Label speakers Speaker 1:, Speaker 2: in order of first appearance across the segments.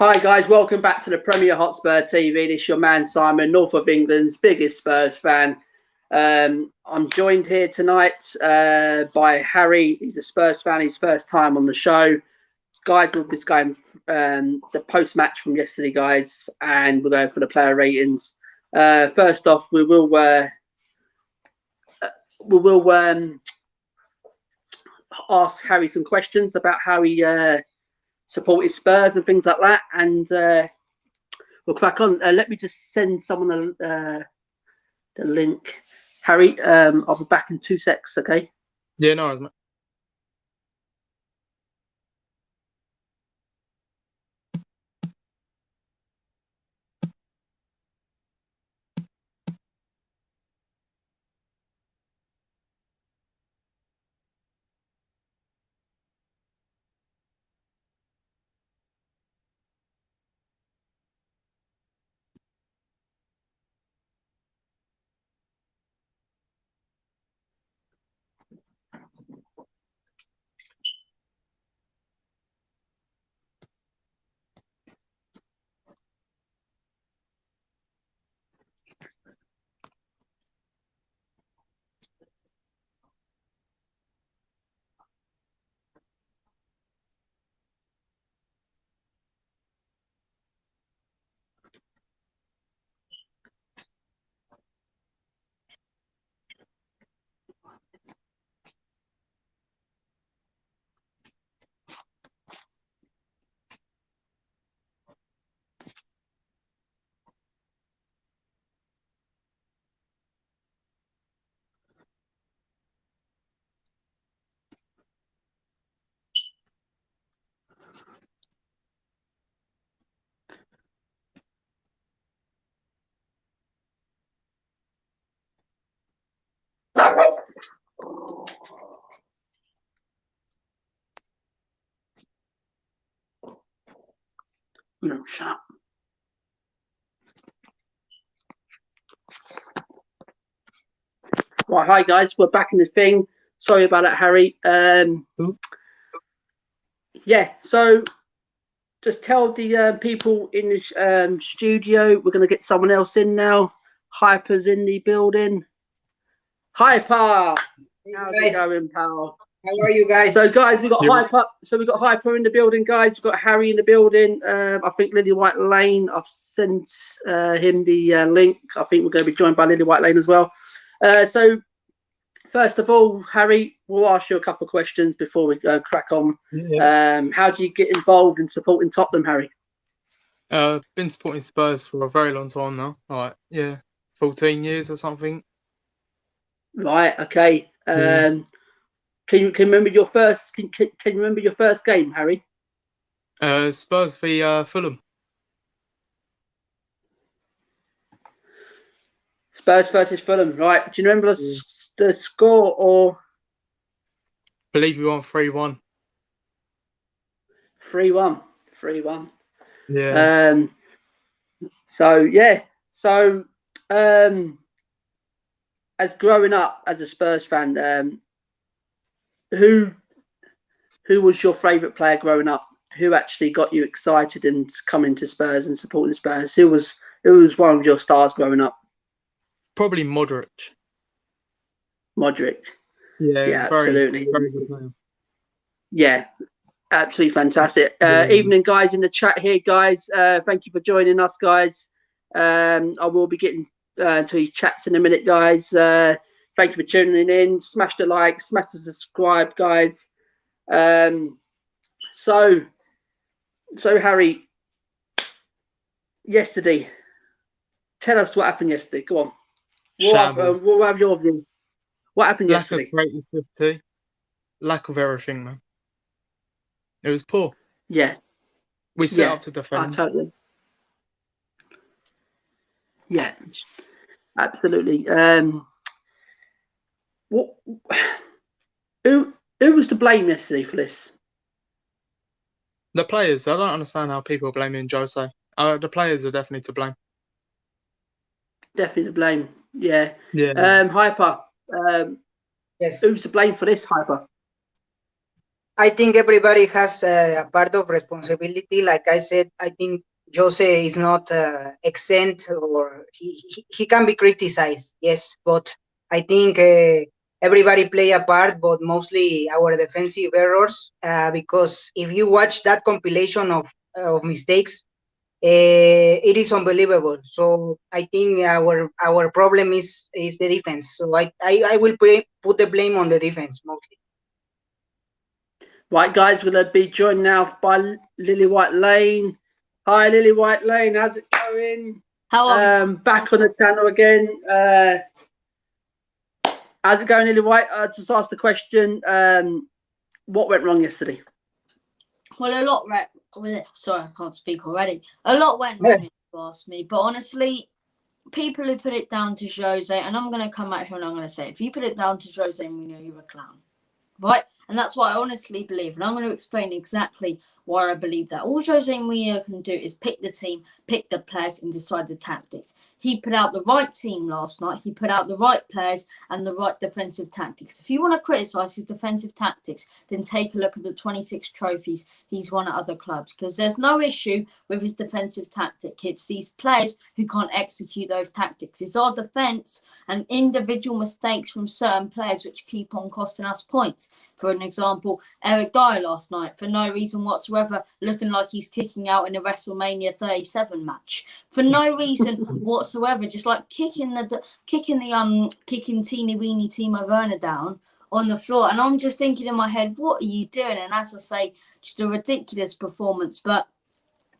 Speaker 1: Hi guys, welcome back to the Premier Hotspur TV. This is your man Simon, North of England's biggest Spurs fan. I'm joined here tonight by Harry. He's a Spurs fan. His first time on the show. Guys, we'll be going the post-match from yesterday, guys, and we'll go for the player ratings. First off, we will ask Harry some questions about how he supported Spurs and things like that, and we'll crack on. Let me just send someone the link. Harry, I'll be back in 2 secs, okay?
Speaker 2: Yeah, no worries, mate.
Speaker 1: No, shut up. Right, hi guys, we're back in the thing. Sorry about that, Harry. Yeah, so just tell the people in the studio we're going to get someone else in now. Hyper's in the building. Hyper,
Speaker 3: Hey
Speaker 1: how's
Speaker 3: guys,
Speaker 1: it going, pal?
Speaker 3: how are you guys?
Speaker 1: So guys, we got
Speaker 2: Yeah.
Speaker 1: Hyper. So we got Hyper in the building, guys. We've got Harry in the building. I think Lily White Lane. I've sent him the link. I think we're going to be joined by Lily White Lane as well. So first of all, Harry, we'll ask you a couple of questions before we crack on.
Speaker 2: Yeah.
Speaker 1: How do you get involved in supporting Tottenham, Harry?
Speaker 2: Been supporting Spurs for a very long time now. Like, 14 years or something.
Speaker 1: Right. Okay.
Speaker 2: Yeah.
Speaker 1: Can you remember your first? Can you remember your first game, Harry?
Speaker 2: Spurs v Fulham.
Speaker 1: Spurs versus Fulham. Right. Do you remember the score or?
Speaker 2: Believe we won 3-1.
Speaker 1: 3-1. 3-1.
Speaker 2: Yeah.
Speaker 1: So yeah. So as growing up as a Spurs fan, who was your favourite player growing up? Who actually got you excited and coming to Spurs and supporting Spurs? Who was one of your stars growing up?
Speaker 2: Probably Modric.
Speaker 1: Modric.
Speaker 2: Yeah,
Speaker 1: Yeah,
Speaker 2: very,
Speaker 1: absolutely.
Speaker 2: very good player.
Speaker 1: Yeah, absolutely fantastic.
Speaker 2: Yeah.
Speaker 1: Evening, guys, in the chat here, guys. Thank you for joining us, guys. I will be getting to these chats in a minute, guys. Thank you for tuning in. Smash the like, smash the subscribe, guys. So Harry, yesterday, tell us what happened yesterday. Go on. We'll have your view. What happened
Speaker 2: Lack
Speaker 1: yesterday?
Speaker 2: of creativity. Lack of everything, man. It was poor.
Speaker 1: Yeah.
Speaker 2: We set up to defend.
Speaker 1: Totally. Yeah, absolutely. What? Who was to blame yesterday for this?
Speaker 2: The players. I don't understand how people are blaming Jose. The players are definitely to blame.
Speaker 1: Definitely to blame. Yeah.
Speaker 2: Yeah.
Speaker 1: Hyper.
Speaker 3: Yes.
Speaker 1: Who's to blame for this, Hyper?
Speaker 3: I think everybody has a part of responsibility. Like I said, I think Jose is not exempt, or he can be criticized, yes, but I think everybody play a part, but mostly our defensive errors. Because if you watch that compilation of mistakes, it is unbelievable. So I think our problem is the defense. So I will put the blame on the defense mostly.
Speaker 1: Right, guys, we're going to be joined now by Lily White Lane. Hi, Lily White Lane. How's it going?
Speaker 4: How are we?
Speaker 1: Back on the channel again. How's it going, Lily White? Just ask the question. What went wrong yesterday?
Speaker 4: Well, a lot sorry, I can't speak already. A lot went wrong, if you ask me. But honestly, people who put it down to Jose, and I'm going to come out here and I'm going to say, if you put it down to Jose Mourinho, you're a clown. Right? And that's what I honestly believe. And I'm going to explain exactly why I believe that. All Jose Mourinho can do is pick the team, pick the players, and decide the tactics. He put out the right team last night. He put out the right players and the right defensive tactics. If you want to criticise his defensive tactics, then take a look at the 26 trophies he's won at other clubs. Because there's no issue with his defensive tactic. It's these players who can't execute those tactics. It's our defence and individual mistakes from certain players which keep on costing us points. For an example, Eric Dyer last night, for no reason whatsoever, looking like he's kicking out in a WrestleMania 37 match. For no reason whatsoever, just like kicking Teeny Weeny Timo Werner down on the floor. And I'm just thinking in my head, what are you doing? And as I say, just a ridiculous performance. But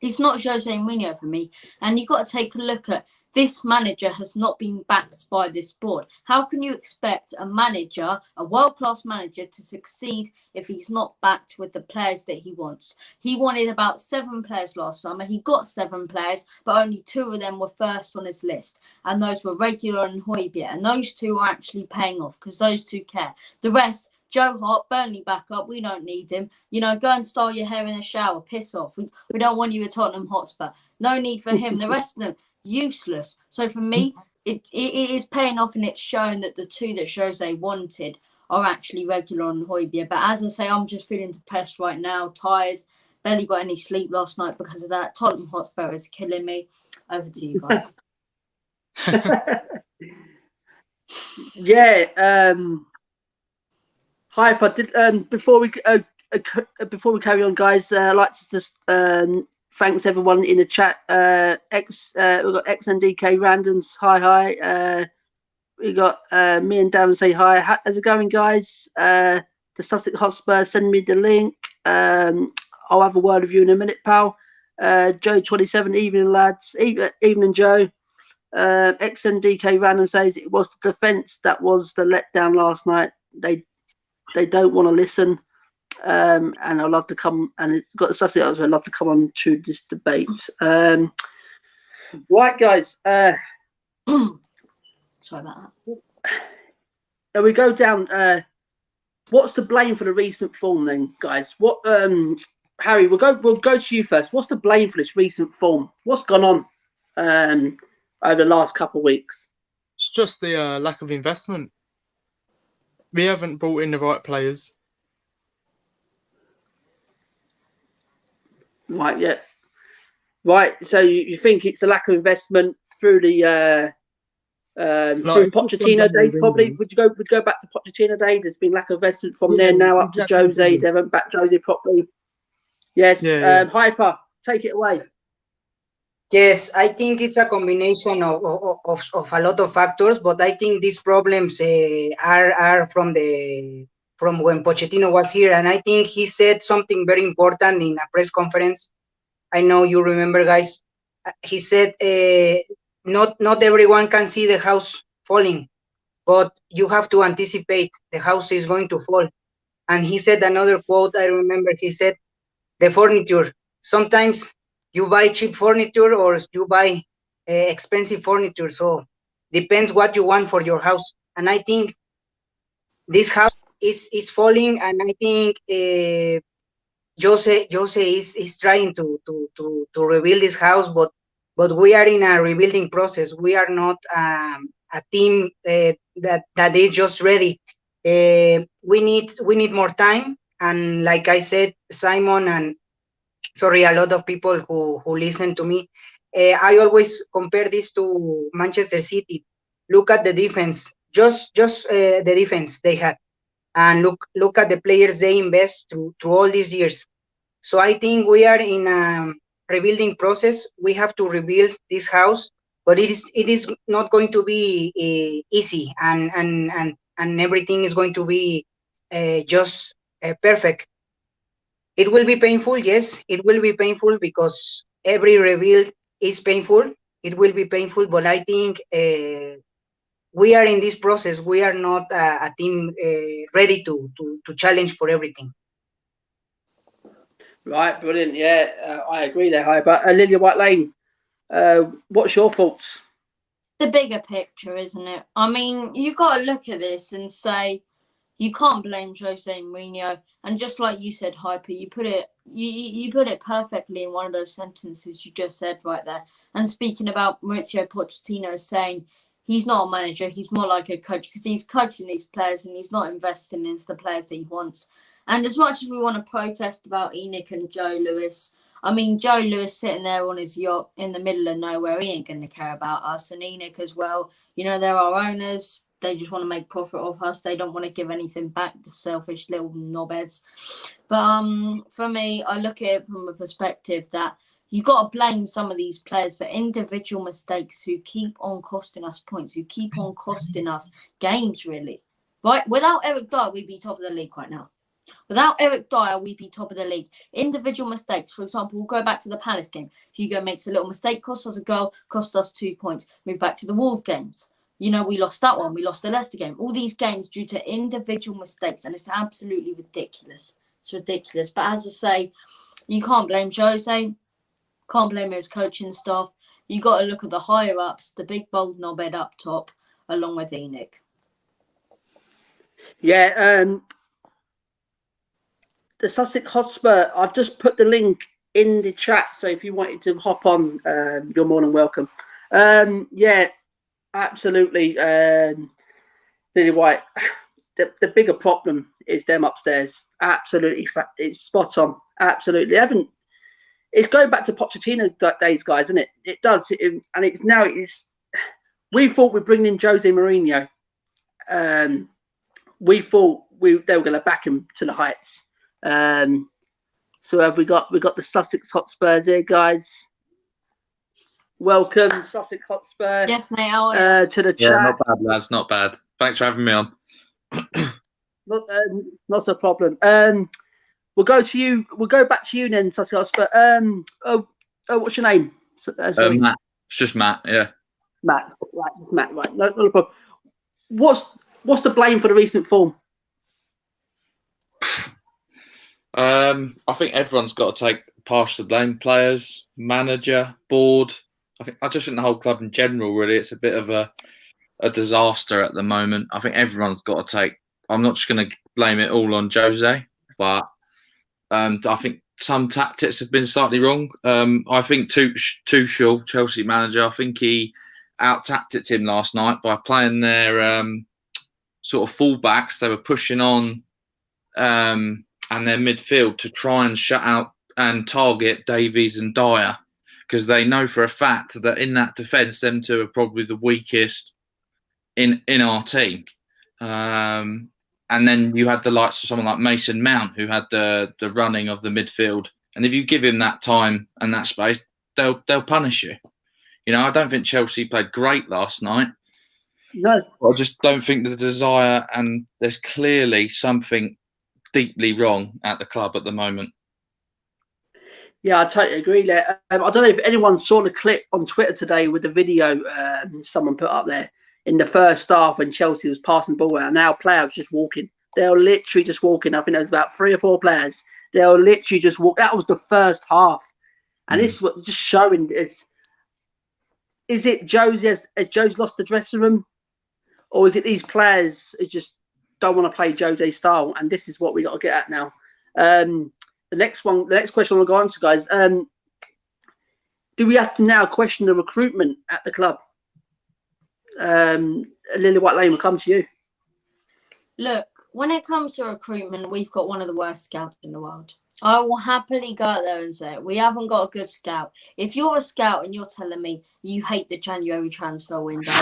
Speaker 4: it's not Jose Mourinho for me. And you've got to take a look at this manager has not been backed by this board. How can you expect a manager, a world-class manager, to succeed if he's not backed with the players that he wants? He wanted about 7 players last summer. He got 7 players, but only 2 of them were first on his list. And those were Regular and Højbjerg. And those 2 are actually paying off because those 2 care. The rest, Joe Hart, Burnley back up. We don't need him. You know, go and style your hair in the shower. Piss off. We don't want you at Tottenham Hotspur. No need for him. The rest of them, useless. So for me, it is paying off, and it's showing that the 2 that Jose wanted are actually Regular and Højbjerg. But as I say, I'm just feeling depressed right now, tired, barely got any sleep last night because of that. Tottenham Hotspur is killing me. Over to you guys.
Speaker 1: Yeah. Hyper. Before we carry on, guys, I'd like to just thanks everyone in the chat. We've got XNDK Randoms. Hi. We got me and Darren say hi. How's it going, guys? The Sussex Hotspur, send me the link. I'll have a word with you in a minute, pal. Joe 27, evening lads. Evening, Joe. XNDK Random says it was the defence that was the letdown last night. They don't want to listen. And I'd love to come, and got the Sussex I'd love to come on to this debate. Right, guys.
Speaker 4: Sorry about
Speaker 1: that. We go down. What's to blame for the recent form, then, guys? What, Harry? We'll go to you first. What's to blame for this recent form? What's gone on over the last couple of weeks?
Speaker 2: Just the lack of investment. We haven't brought in the right players.
Speaker 1: Right, yeah. Right, so you think it's a lack of investment through the through Pochettino days, probably? Would you go back to Pochettino days? There's been lack of investment from there now up to Jose. They haven't backed Jose properly. Yes, Hyper, take it away.
Speaker 3: Yes, I think it's a combination of a lot of factors, but I think these problems are from when Pochettino was here, and I think he said something very important in a press conference. I know you remember, guys. He said, "Not everyone can see the house falling, but you have to anticipate the house is going to fall." And he said another quote. I remember he said, "The furniture. Sometimes you buy cheap furniture or you buy expensive furniture. So depends what you want for your house." And I think this house is falling, and I think Jose is trying to rebuild this house, but we are in a rebuilding process. We are not a team that is just ready. We need more time, and like I said, Simon, and sorry, a lot of people who listen to me, I always compare this to Manchester City. Look at the defense, just the defense they had, and look at the players they invest through all these years. So I think we are in a rebuilding process. We have to rebuild this house, but it is not going to be easy, and everything is going to be just perfect. It will be painful, yes, it will be painful because every rebuild is painful. It will be painful, but I think we are in this process. We are not a team ready to challenge for everything.
Speaker 1: Right, brilliant. Yeah, I agree there. Hi, but Lilia White Lane, what's your thoughts?
Speaker 4: The bigger picture, isn't it? I mean, you got to look at this and say you can't blame Jose Mourinho. And just like you said, Hyper, you put it perfectly in one of those sentences you just said right there. And speaking about Mauricio Pochettino saying he's not a manager, he's more like a coach because he's coaching these players and he's not investing in the players that he wants. And as much as we want to protest about Enoch and Joe Lewis, I mean, Joe Lewis sitting there on his yacht in the middle of nowhere, he ain't going to care about us. And Enoch as well. You know, they're our owners. They just want to make profit off us. They don't want to give anything back to selfish little knobheads. But for me, I look at it from a perspective that you got to blame some of these players for individual mistakes who keep on costing us points, who keep on costing us games, really. Right? Without Eric Dyer, we'd be top of the league right now. Without Eric Dyer, we'd be top of the league. Individual mistakes, for example, we'll go back to the Palace game. Hugo makes a little mistake, costs us a goal, cost us 2 points. Move back to the Wolves games. You know, we lost that one. We lost the Leicester game. All these games due to individual mistakes, and it's absolutely ridiculous. It's ridiculous. But as I say, you can't blame Jose. Can't blame his coaching staff. You got to look at the higher ups, the big bold knobhead up top, along with Enoch.
Speaker 1: Yeah, the Sussex Hotspur, I've just put the link in the chat, so if you wanted to hop on, you're more than welcome. Yeah, absolutely. Lily White, the bigger problem is them upstairs. Absolutely, it's spot on. Absolutely, it's going back to Pochettino days, guys, isn't it? It does, and it's now. We thought we're bringing in Jose Mourinho. We thought they were going to back him to the heights. So have we got the Sussex Hotspurs here, guys? Welcome, Sussex Hotspur.
Speaker 4: Yes, mate. How are you?
Speaker 1: To the
Speaker 5: Yeah,
Speaker 1: chat.
Speaker 5: not bad, lads. Not bad. Thanks for having me on.
Speaker 1: Not a problem. We'll go to you. We'll go back to you then, Sussex Hotspur. What's your name? Sorry.
Speaker 5: Matt. It's just Matt. Yeah.
Speaker 1: Matt. Right, it's Matt. Right, no problem. What's the blame for the recent form?
Speaker 5: I think everyone's got to take partial blame. Players, manager, board. I just think the whole club in general, really, it's a bit of a disaster at the moment. I think everyone's got to take. I'm not just going to blame it all on Jose, but I think some tactics have been slightly wrong. I think Tuchel, Chelsea manager, I think he out-tactics him last night by playing their sort of fullbacks. They were pushing on and their midfield to try and shut out and target Davies and Dyer, because they know for a fact that in that defence, them two are probably the weakest in our team. And then you had the likes of someone like Mason Mount, who had the running of the midfield. And if you give him that time and that space, they'll punish you. You know, I don't think Chelsea played great last night.
Speaker 1: No.
Speaker 5: I just don't think the desire, and there's clearly something deeply wrong at the club at the moment.
Speaker 1: Yeah, I totally agree there. I don't know if anyone saw the clip on Twitter today with the video someone put up there in the first half when Chelsea was passing the ball and now players just walking. They were literally just walking. I think there was about 3 or 4 players. They were literally just walking. That was the first half. And this was just showing is it Jose, has Jose lost the dressing room? Or is it these players who just don't want to play Jose's style? And this is what we got to get at now. The next question we'll go on to, guys. Do we have to now question the recruitment at the club? Lily White Lane will come to you.
Speaker 4: Look, when it comes to recruitment, we've got one of the worst scouts in the world. I will happily go out there and say it. We haven't got a good scout. If you're a scout and you're telling me you hate the January transfer window,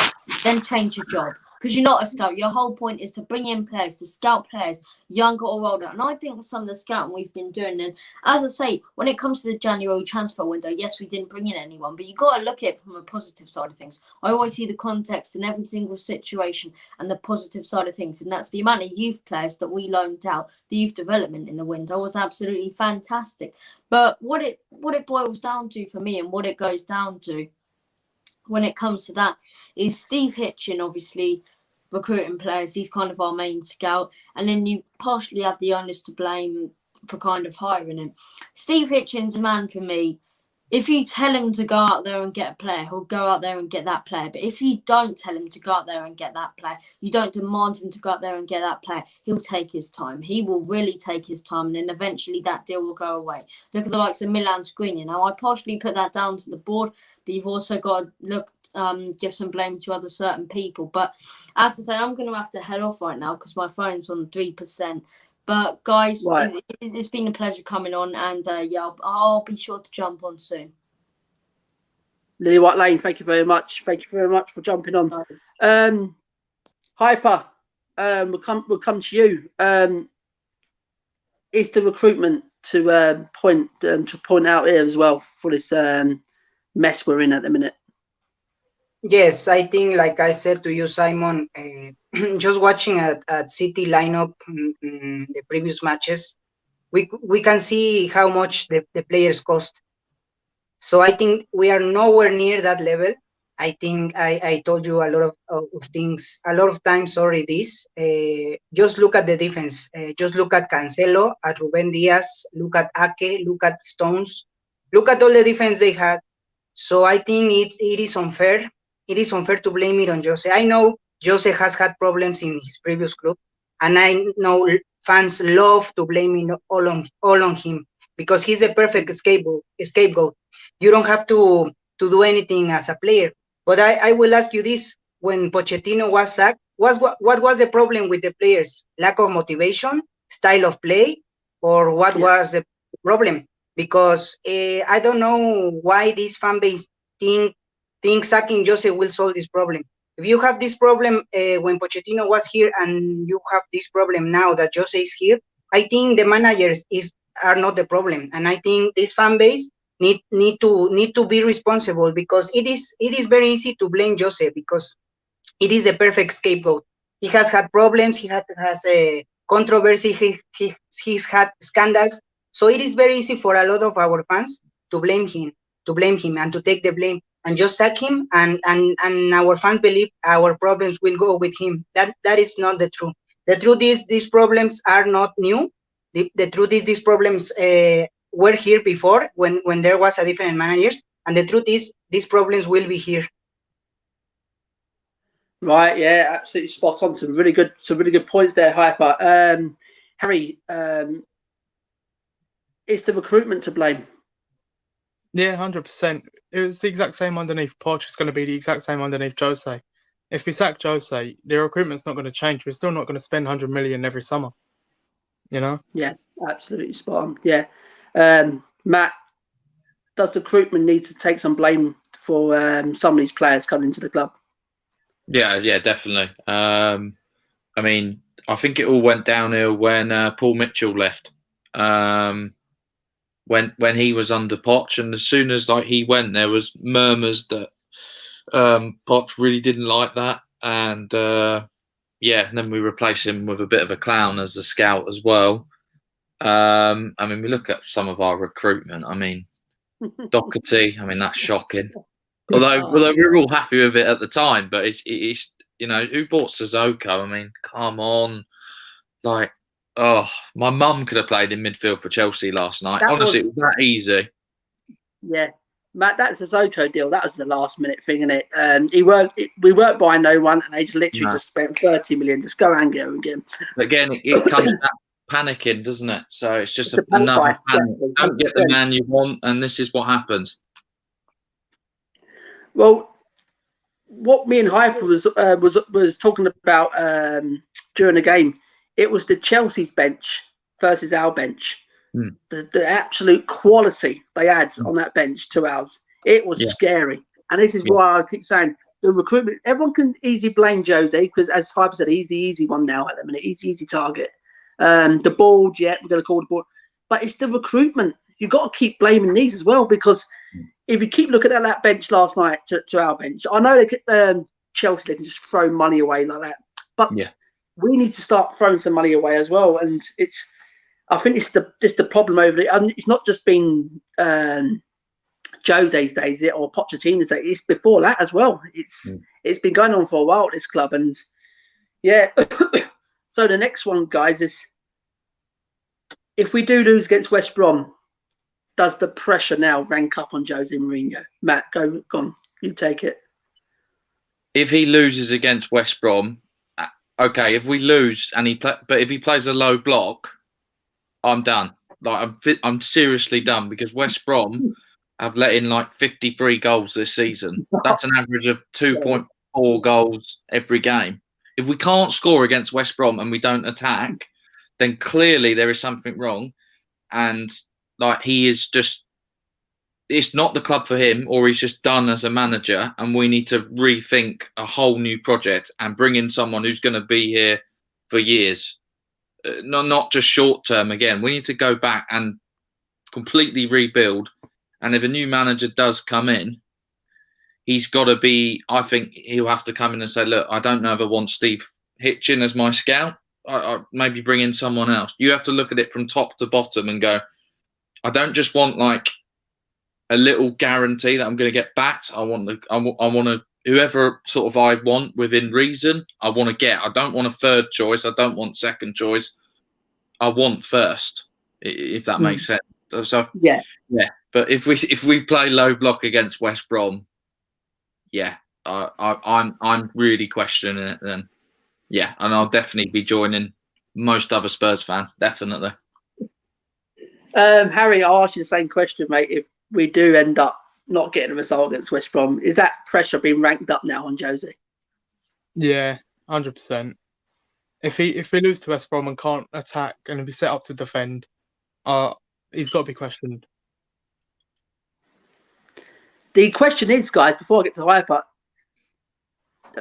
Speaker 4: then change your job. Because you're not a scout. Your whole point is to bring in players, to scout players, younger or older. And I think with some of the scouting we've been doing, and as I say, when it comes to the January transfer window, yes, we didn't bring in anyone, but you got to look at it from a positive side of things. I always see the context in every single situation and the positive side of things, and that's the amount of youth players that we loaned out. The youth development in the window was absolutely fantastic. But what it boils down to for me, and what it goes down to when it comes to that, is Steve Hitchin obviously recruiting players. He's kind of our main scout, and then you partially have the owners to blame for kind of hiring him. Steve Hitchin's a man for me. If you tell him to go out there and get a player, he'll go out there and get that player. But if you don't tell him to go out there and get that player, you don't demand him to go out there and get that player, he'll take his time. He will really take his time, and then eventually that deal will go away. Look at the likes of Milan Skriniar. Now, I partially put that down to the board, but you've also got to give some blame to other certain people. But as I say, I'm going to have to head off right now because my phone's on 3%. But guys,
Speaker 1: Right.
Speaker 4: it's been a pleasure coming on, and I'll be sure to jump on soon.
Speaker 1: Lily White Lane, thank you very much. Thank you very much for jumping on. Hyper, we'll come to you. Is the recruitment to point out here as well for this mess we're in at the minute?
Speaker 3: Yes, I think, like I said to you, Simon, just watching at City lineup the previous matches, we can see how much the players cost. So I think we are nowhere near that level. I think I told you a lot of things, a lot of times already this. Just look at the defense. Just look at Cancelo, at Ruben Diaz, look at Ake, look at Stones, look at all the defense they had. So I think it is unfair. It is unfair to blame it on Jose. I know Jose has had problems in his previous club, and I know fans love to blame it all on him because he's a perfect scapegoat. You don't have to do anything as a player. But I will ask you this: when Pochettino was sacked, what was the problem with the players? Lack of motivation, style of play, or what was the problem? Because I don't know why this fan base think sacking Jose will solve this problem. If you have this problem when Pochettino was here, and you have this problem now that Jose is here, I think the managers are not the problem, and I think this fan base need to be responsible, because it is very easy to blame Jose because it is a perfect scapegoat. He has had problems. He has a controversy. He's had scandals. So it is very easy for a lot of our fans to blame him and to take the blame and just sack him. And our fans believe our problems will go with him. That is not the truth. The truth is these problems are not new. The truth is these problems were here before when there was a different managers. And the truth is these problems will be here.
Speaker 1: Right, yeah, absolutely spot on. Some really good points there, Hyper. Harry, is the recruitment to blame?
Speaker 2: Yeah, 100%. It was the exact same underneath Poch. It's going to be the exact same underneath Jose. If we sack Jose, the recruitment's not going to change. We're still not going to spend 100 million every summer. You know?
Speaker 1: Yeah, absolutely spot on. Yeah. Matt, does the recruitment need to take some blame for some of these players coming into the club?
Speaker 5: Yeah, definitely. I mean, I think it all went downhill when Paul Mitchell left. When he was under Poch, and as soon as he went, there was murmurs that Poch really didn't like that, and and then we replaced him with a bit of a clown as a scout as well. I mean, we look at some of our recruitment. I mean, Doherty. I mean, that's shocking. Although we were all happy with it at the time, but it's who bought Sissoko? I mean, come on, my mum could have played in midfield for Chelsea last night. Honestly, it was that easy.
Speaker 1: Yeah, Matt, that Sissoko deal, that was the last minute thing, isn't it? We weren't buying no one, and they just spent 30 million. Just go and get him.
Speaker 5: Again, it comes back panicking, doesn't it? So it's just another panic. Don't get the man you want, and this is what happens.
Speaker 1: Well, what me and Hyper was talking about during the game, it was the Chelsea's bench versus our bench. The absolute quality they had on that bench 2 hours. It was scary. And this is why I keep saying the recruitment, everyone can easily blame Jose because, as Hyper said, he's the easy one now at the minute. He's the easy target. The board, we're going to call the board. But it's the recruitment. You've got to keep blaming these as well, because if you keep looking at that bench last night to our bench, I know Chelsea, they can just throw money away like that. But we need to start throwing some money away as well. And I think it's the problem over it. And it's not just been Jose's days or Pochettino's days. It's before that as well. It's been going on for a while at this club. And so the next one, guys, is if we do lose against West Brom, does the pressure now rank up on Jose Mourinho? Matt, go on. You take it.
Speaker 5: If he loses against West Brom, okay. If we lose and but if he plays a low block, I'm done. Like I'm seriously done, because West Brom have let in like 53 goals this season. That's an average of 2.4 goals every game. If we can't score against West Brom and we don't attack, then clearly there is something wrong. And like, he is just, it's not the club for him, or he's just done as a manager, and we need to rethink a whole new project and bring in someone who's going to be here for years. Not just short term again. We need to go back and completely rebuild. And if a new manager does come in, he's got to be, I think he'll have to come in and say, look, I don't know if I want Steve Hitchin as my scout. I maybe bring in someone else. You have to look at it from top to bottom and go, I don't just want like a little guarantee that I'm going to get backed. I want to, whoever sort of I want within reason, I want to get. I don't want a third choice. I don't want second choice. I want first, if that makes sense. So yeah. But if we play low block against West Brom, I'm really questioning it then. Yeah, and I'll definitely be joining most other Spurs fans, definitely.
Speaker 1: Harry, I'll ask you the same question, mate. If we do end up not getting a result against West Brom, is that pressure being ranked up now on Jose?
Speaker 2: Yeah, 100%. If we lose to West Brom and can't attack and be set up to defend, he's got to be questioned.
Speaker 1: The question is, guys, before I get to Hyper,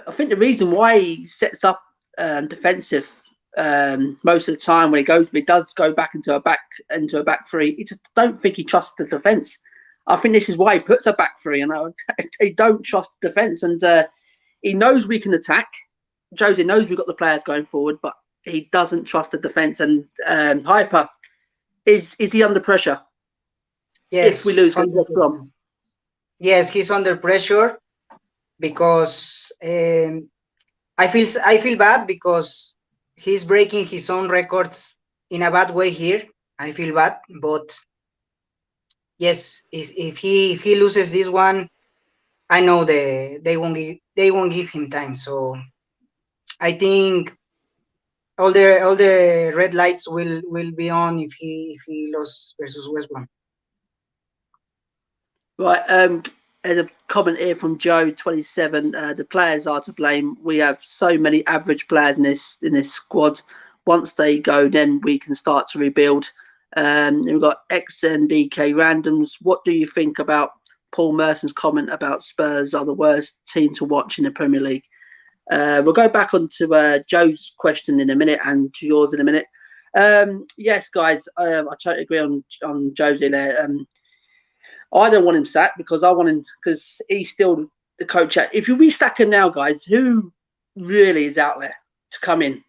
Speaker 1: I think the reason why he sets up defensive most of the time when he does go back into a back three, I just don't think he trusts the defence. I think this is why he puts a back three, and he don't trust the defence, and he knows we can attack. Jose knows we've got the players going forward, but he doesn't trust the defence. And Hyper, is he under pressure?
Speaker 3: Yes,
Speaker 1: if we lose West Brom.
Speaker 3: Yes, he's under pressure because I feel bad because he's breaking his own records in a bad way here. I feel bad, but yes, if he loses this one, I know they won't give him time. So I think all the red lights will be on if he loses versus West Brom.
Speaker 1: Right, there's a comment here from Joe 27. The players are to blame. We have so many average players in this squad. Once they go, then we can start to rebuild. We've got XNDK Randoms. What do you think about Paul Merson's comment about Spurs are the worst team to watch in the Premier League? We'll go back onto Joe's question in a minute and to yours in a minute. Yes, guys, I totally agree on Jose there. I don't want him sacked because I want him because he's still the coach. If we sack him now, guys, who really is out there to come in?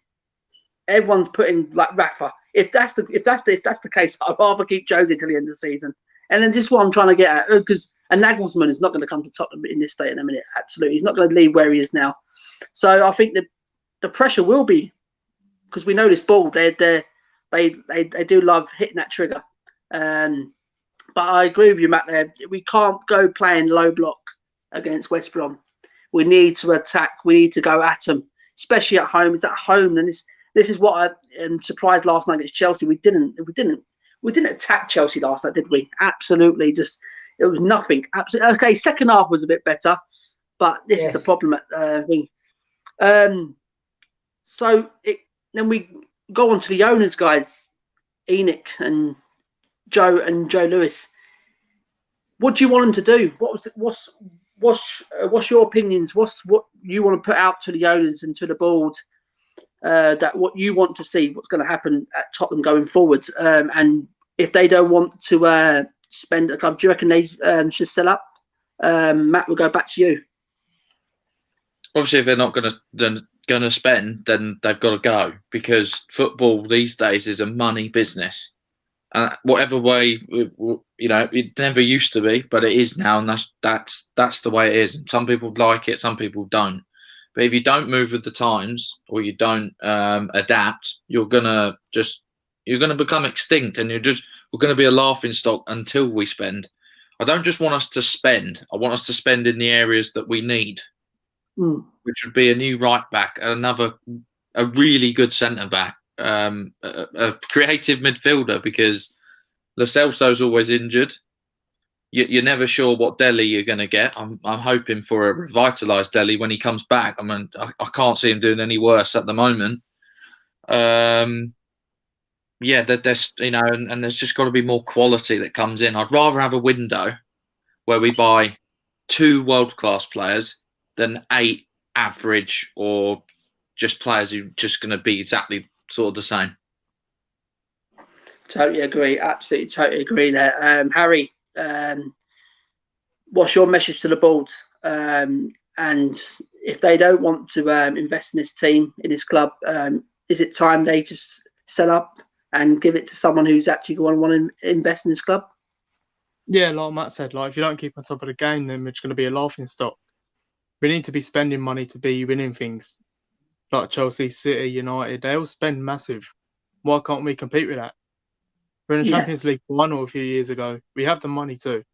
Speaker 1: Everyone's putting like Rafa. If that's the case, I'd rather keep Jose till the end of the season. And then this is what I'm trying to get at, because Nagelsmann is not going to come to Tottenham in this state in a minute. Absolutely, he's not going to leave where he is now. So I think the pressure will be, because we know this ball. They do love hitting that trigger. But I agree with you, Matt, there. We can't go playing low block against West Brom. We need to attack. We need to go at them, especially at home. It's at home. And this is what I am surprised last night against Chelsea. We didn't attack Chelsea last night, did we? Absolutely. Just, it was nothing. Absolutely. Okay, second half was a bit better. But this is the problem. Then we go on to the owners, guys, Enoch and Joe Lewis. What do you want them to do? What's your opinions? What you want to put out to the owners and to the board? That what you want to see, what's going to happen at Tottenham going forward, and if they don't want to spend a club, do you reckon they should sell up? Matt, we'll go back to you.
Speaker 5: Obviously, if they're not going to spend, then they've got to go, because football these days is a money business. Whatever way, it never used to be, but it is now, and that's the way it is. And some people like it, some people don't. But if you don't move with the times, or you don't adapt, you're gonna become extinct, and we're gonna be a laughing stock until we spend. I don't just want us to spend. I want us to spend in the areas that we need, which would be a new right back, a really good centre back, a creative midfielder, because Lo Celso's always injured. You're never sure what Dele you're going to get. I'm hoping for a revitalised Dele when he comes back. I mean, I can't see him doing any worse at the moment. And there's just got to be more quality that comes in. I'd rather have a window where we buy 2 world-class players than 8 average or just players who are just going to be exactly sort of the same.
Speaker 1: Totally agree. Absolutely, totally agree there. Harry, what's your message to the board? And if they don't want to invest in this team, in this club, is it time they just sell up and give it to someone who's actually going to want to invest in this club?
Speaker 2: Yeah, like Matt said, if you don't keep on top of the game, then it's going to be a laughing stock. We need to be spending money to be winning things. Like Chelsea, City, United, they all spend massive. Why can't we compete with that? We're in the Champions League final a few years ago. We have the money too.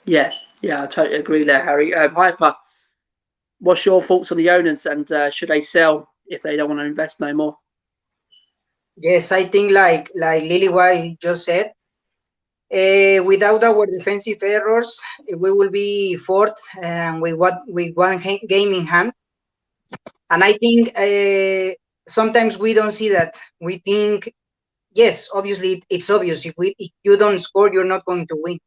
Speaker 2: Yeah,
Speaker 1: I totally agree there, Harry. Hyper, what's your thoughts on the owners, and should they sell if they don't want to invest no more?
Speaker 3: Yes, I think like Lily White just said, without our defensive errors, we will be fourth with one game in hand. And I think sometimes we don't see that. We think, yes, obviously it's obvious. If you don't score, you're not going to win.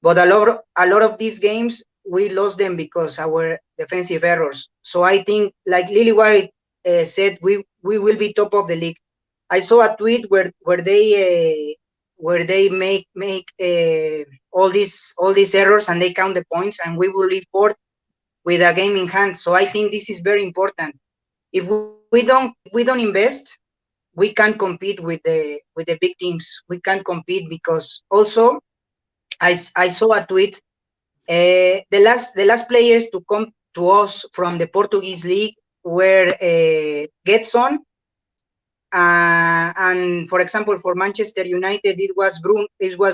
Speaker 3: But a lot of these games we lost them because our defensive errors. So I think, like Lily White said, we will be top of the league. I saw a tweet where they make all these errors and they count the points, and we will leave fourth with a game in hand. So I think this is very important. If we don't invest, we can't compete with the big teams. We can't compete because also I saw a tweet. The last players to come to us from the Portuguese league were Getson, and for example, for Manchester United, it was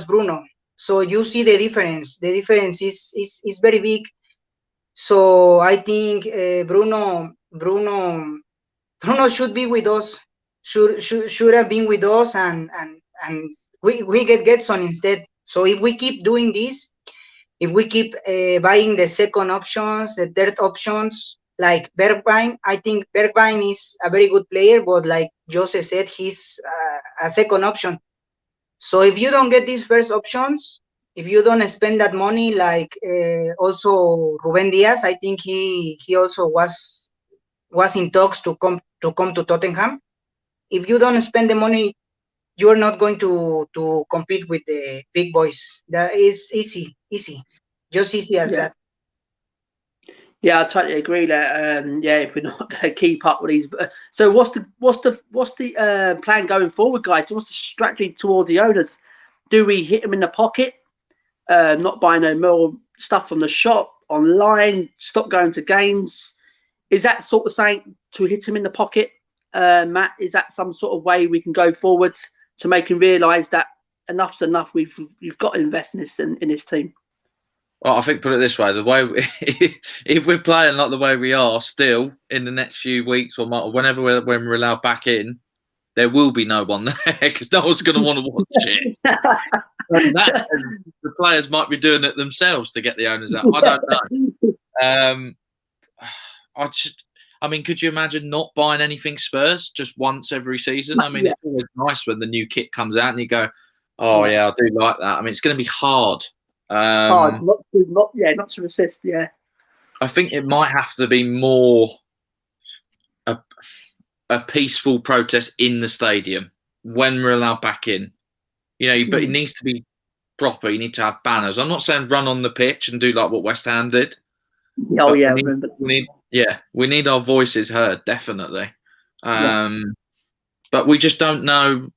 Speaker 3: Bruno. So you see the difference. The difference is very big. So I think Bruno should be with us. Should have been with us, and we get Getson instead. So if we keep doing this, if we keep buying the second options, the third options, like Bergwijn, I think Bergwijn is a very good player, but like Jose said, he's a second option. So if you don't get these first options, if you don't spend that money, like also Ruben Diaz, I think he also was in talks to come to Tottenham. If you don't spend the money, you're not going to compete with the big boys. That is easy, just easy as that.
Speaker 1: Yeah, I totally agree there. If we're not going to keep up with these, so what's the plan going forward, guys? What's the strategy towards the owners? Do we hit them in the pocket? Not buy no more stuff from the shop, online, stop going to games? Is that sort of saying to hit them in the pocket, Matt? Is that some sort of way we can go forwards to make him realise that enough's enough? You've got to invest in this team.
Speaker 5: Well, I think, put it this way: if we're playing like the way we are still in the next few weeks or whenever when we're allowed back in, there will be no one there because no one's going to want to watch it. The players might be doing it themselves to get the owners out. I don't know. I mean, could you imagine not buying anything Spurs just once every season? I mean,
Speaker 1: Yeah.
Speaker 5: it's always nice when the new kit comes out and you go, "Oh yeah, I do like that." I mean, it's going to be hard.
Speaker 1: Hard, not to resist. Yeah,
Speaker 5: I think it might have to be more a peaceful protest in the stadium when we're allowed back in. You know, but it needs to be proper. You need to have banners. I'm not saying run on the pitch and do like what West Ham did.
Speaker 1: oh yeah,
Speaker 5: we need our voices heard, definitely. But we just don't know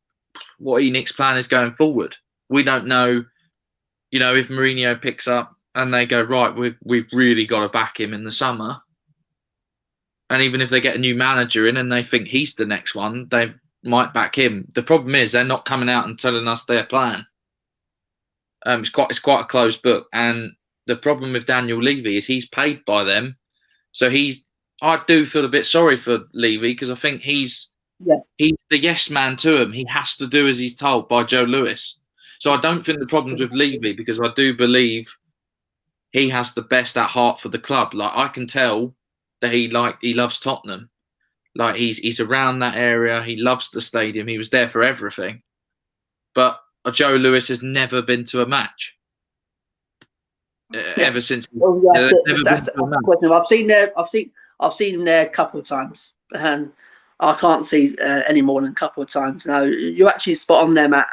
Speaker 5: what ENIC's plan is going forward. We don't know, you know, if Mourinho picks up and they go, right, we've really got to back him in the summer. And even if they get a new manager in and they think he's the next one, they might back him. The problem is they're not coming out and telling us their plan. It's quite a closed book. And the problem with Daniel Levy is he's paid by them. So I do feel a bit sorry for Levy because I think he's the yes man to him. He has to do as he's told by Joe Lewis. So I don't think the problem's with Levy because I do believe he has the best at heart for the club. Like I can tell that he loves Tottenham. Like he's around that area. He loves the stadium. He was there for everything. But Joe Lewis has never been to a match ever since.
Speaker 1: That's the question. I've seen him there a couple of times, and I can't see any more than a couple of times. No, you actually spot on there, Matt.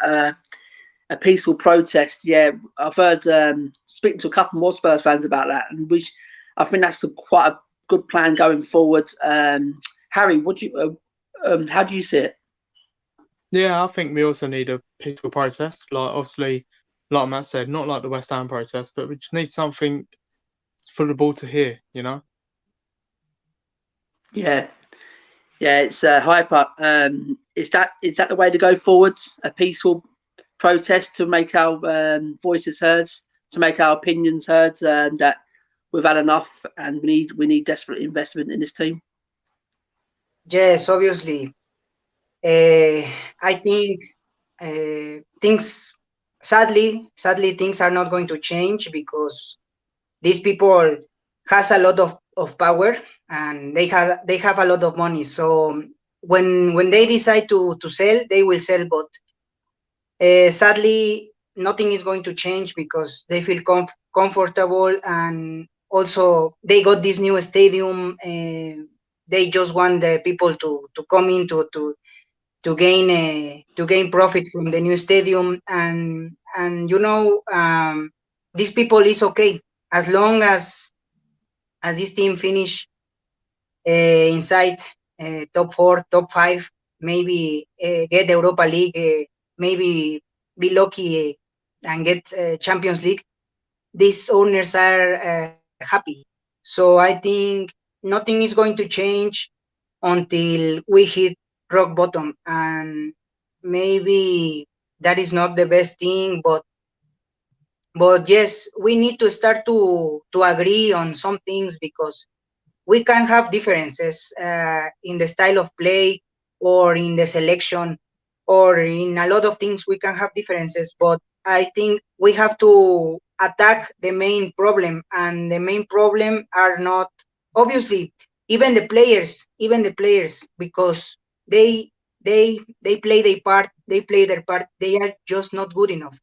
Speaker 1: A peaceful protest. Yeah, I've heard speaking to a couple more Spurs fans about that, and I think that's quite a good plan going forward. Harry, how do you see it?
Speaker 2: Yeah, I think we also need a peaceful protest. Like obviously, like Matt said, not like the West Ham protest, but we just need something for the ball to hear. You know.
Speaker 1: Yeah, it's hyper. Is that the way to go forward? A peaceful protest to make our voices heard, to make our opinions heard, that we've had enough and we need desperate investment in this team.
Speaker 3: Yes, obviously. I think things, sadly, things are not going to change because these people has a lot of power and they have a lot of money. So when they decide to sell, they will sell. But sadly, nothing is going to change because they feel comfortable, and also they got this new stadium. They just want the people to come in to gain profit from the new stadium, and these people is okay as long as this team finish inside top 4, top 5, maybe get Europa League, maybe be lucky and get Champions League. These owners are happy. So I think nothing is going to change until we hit rock bottom, and maybe that is not the best thing, but yes, we need to start to agree on some things because we can have differences in the style of play or in the selection or in a lot of things. We can have differences, but I think we have to attack the main problem, and the main problem are not obviously even the players, because they play their part, they are just not good enough.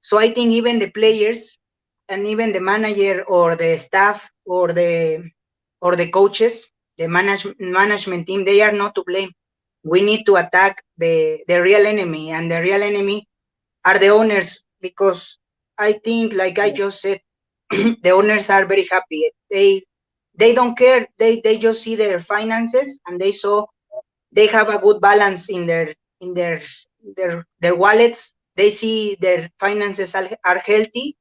Speaker 3: So I think even the players and even the manager or the staff or the coaches, the management team, they are not to blame. We need to attack the real enemy, and the real enemy are the owners, because I think, like I just said, the owners are very happy. They don't care. They just see their finances, and they have a good balance in their wallets. They see their finances are healthy.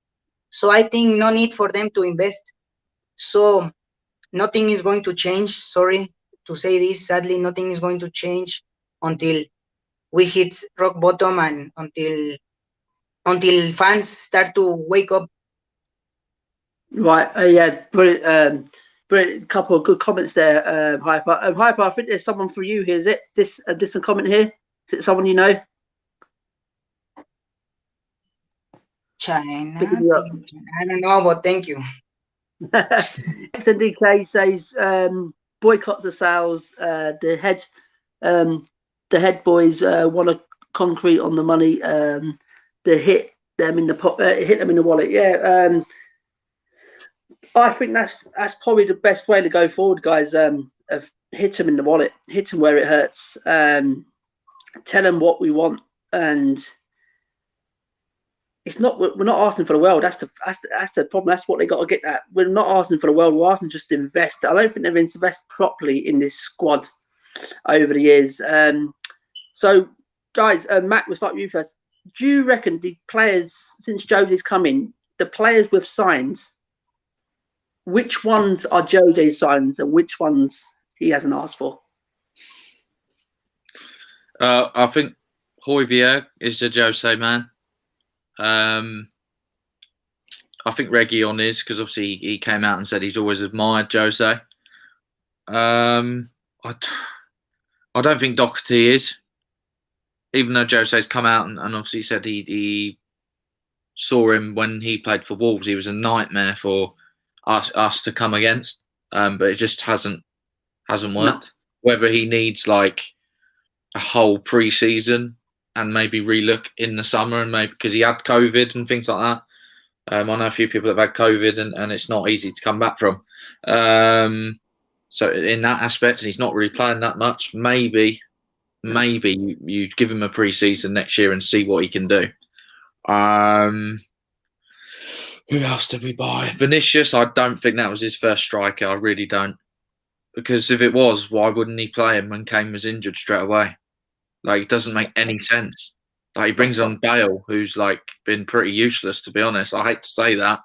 Speaker 3: So I think no need for them to invest. So nothing is going to change. Sorry to say this. Sadly, nothing is going to change until we hit rock bottom and until fans start to wake up.
Speaker 1: Right. Yeah. Brilliant. Brilliant. Couple of good comments there, Hyper. Hyper, I think there's someone for you here. Is it this a comment here? Is it someone you know?
Speaker 3: China. I don't know, but thank you.
Speaker 1: XNDK says boycotts the sales. The head boys want a concrete on the money. To hit them in the wallet. Yeah. I think that's probably the best way to go forward, guys. Hit them in the wallet, hit them where it hurts. Tell them what we want, and we're not asking for the world. That's the problem. That's what they got to get at. We're not asking for the world. We're asking just to invest. I don't think they've invested properly in this squad over the years. So, guys, Matt, we'll start with you first. Do you reckon the players, since Jose's come in, the players with signs, which ones are Jose's signs and which ones he hasn't asked for?
Speaker 5: I think Højbjerg is the Jose man. I think Reguilon is, because obviously he came out and said he's always admired Jose. I don't think Doherty is, even though Jose's come out and obviously said he saw him when he played for Wolves. He was a nightmare for us to come against, but it just hasn't worked. No. Whether he needs like a whole pre-season and maybe relook in the summer, and maybe because he had COVID and things like that. I know a few people that have had COVID and it's not easy to come back from. So in that aspect, and he's not really playing that much, maybe you give him a pre-season next year and see what he can do. Who else did we buy? Vinicius, I don't think that was his first striker. I really don't. Because if it was, why wouldn't he play him when Kane was injured straight away? Like, it doesn't make any sense. Like, he brings on Bale, who's like been pretty useless, to be honest. I hate to say that,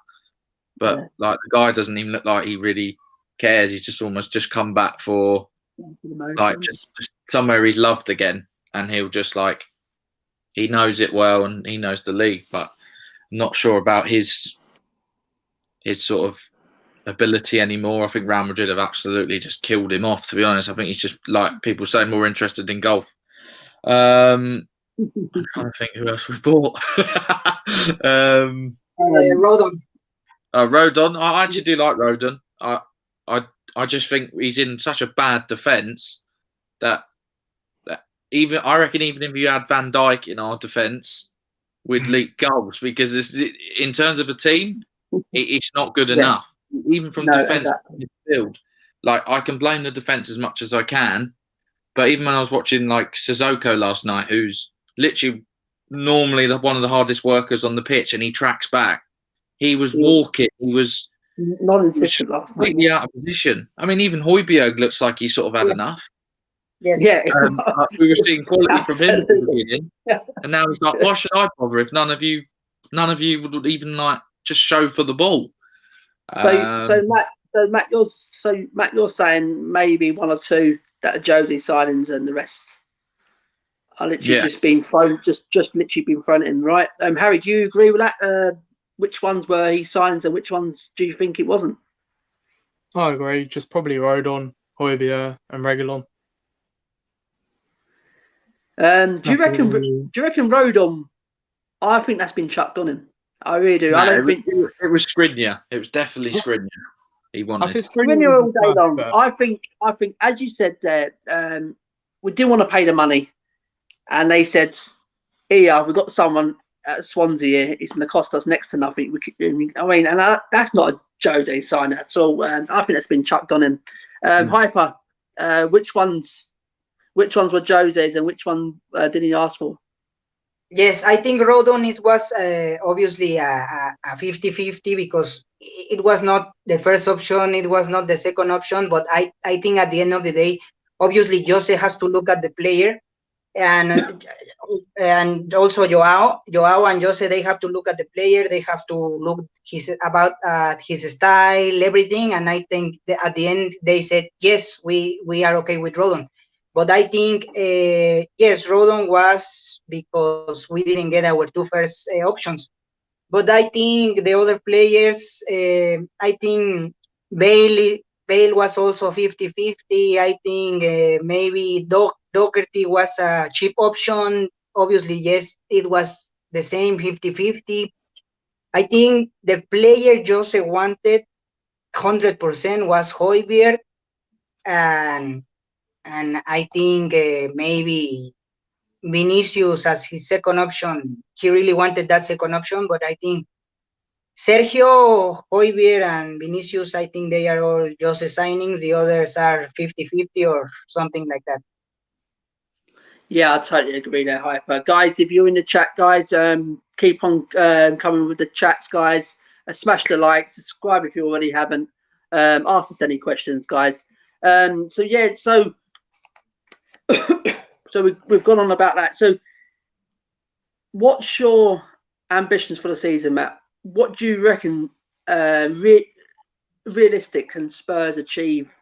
Speaker 5: but like the guy doesn't even look like he really cares. He's just almost just come back for like just somewhere he's loved again, and he'll just like, he knows it well and he knows the league, but I'm not sure about his sort of ability anymore. I think Real Madrid have absolutely just killed him off, to be honest. I think he's just, like people say, more interested in golf. I'm trying to think who else we bought.
Speaker 3: Rodon.
Speaker 5: Rodon. I actually do like Rodon. I just think he's in such a bad defence that even if you had Van Dijk in our defence, we'd leak goals, because in terms of a team, it's not good enough. Even from defence to midfield. Like, I can blame the defence as much as I can, but even when I was watching like Sissoko last night, who's literally normally one of the hardest workers on the pitch, and he tracks back, he was walking. He was
Speaker 1: non-insistent last night.
Speaker 5: Completely out of position. I mean, even Højbjerg looks like he's sort of had enough.
Speaker 3: Yes.
Speaker 1: Yeah.
Speaker 5: We were seeing quality from him at the beginning, and now he's like, "Why should I bother if none of you would even like just show for the ball?"
Speaker 1: So Matt, you're saying maybe one or two that are Jose signings, and the rest are literally just being thrown, just literally been thrown in, right? Harry, do you agree with that? Which ones were he signings and which ones do you think it wasn't?
Speaker 2: I agree. Just probably Rodon, Højbjerg, and Reguilon.
Speaker 1: Do you reckon Rodon? I think that's been chucked on him. I really do.
Speaker 5: No,
Speaker 1: I don't think
Speaker 5: it was Skriniar. It was definitely Skriniar. He wanted
Speaker 1: Skriniar all day long. I think, as you said there, we didn't want to pay the money, and they said, "Here, we've got someone at Swansea here. It's going to cost us next to nothing." That's not a Jose sign at all. I think that's been chucked on him. Hyper, which ones were Jose's and which one did he ask for?
Speaker 3: Yes, I think Rodon was obviously a 50-50, because it was not the first option, it was not the second option, but I think at the end of the day, obviously Jose has to look at the player, and also Joao and Jose, they have to look at the player, they have to look his style, everything, and I think at the end they said, yes, we are okay with Rodon. But I think, yes, Rodon was because we didn't get our two first options. But I think the other players, I think Bale was also 50-50. I think maybe Doherty was a cheap option. Obviously, yes, it was the same 50-50. I think the player Jose wanted 100% was Højbjerg, and I think maybe Vinicius as his second option. He really wanted that second option, but I think Sergio, Højbjerg, and Vinicius, I think they are all just signings. The others are 50-50 or something like that.
Speaker 1: Yeah, I totally agree there, Hyper. Guys, if you're in the chat, guys, keep on coming with the chats, guys. Smash the like, subscribe if you already haven't. Ask us any questions, guys. So we've gone on about that. So what's your ambitions for the season, Matt? What do you reckon realistic can Spurs achieve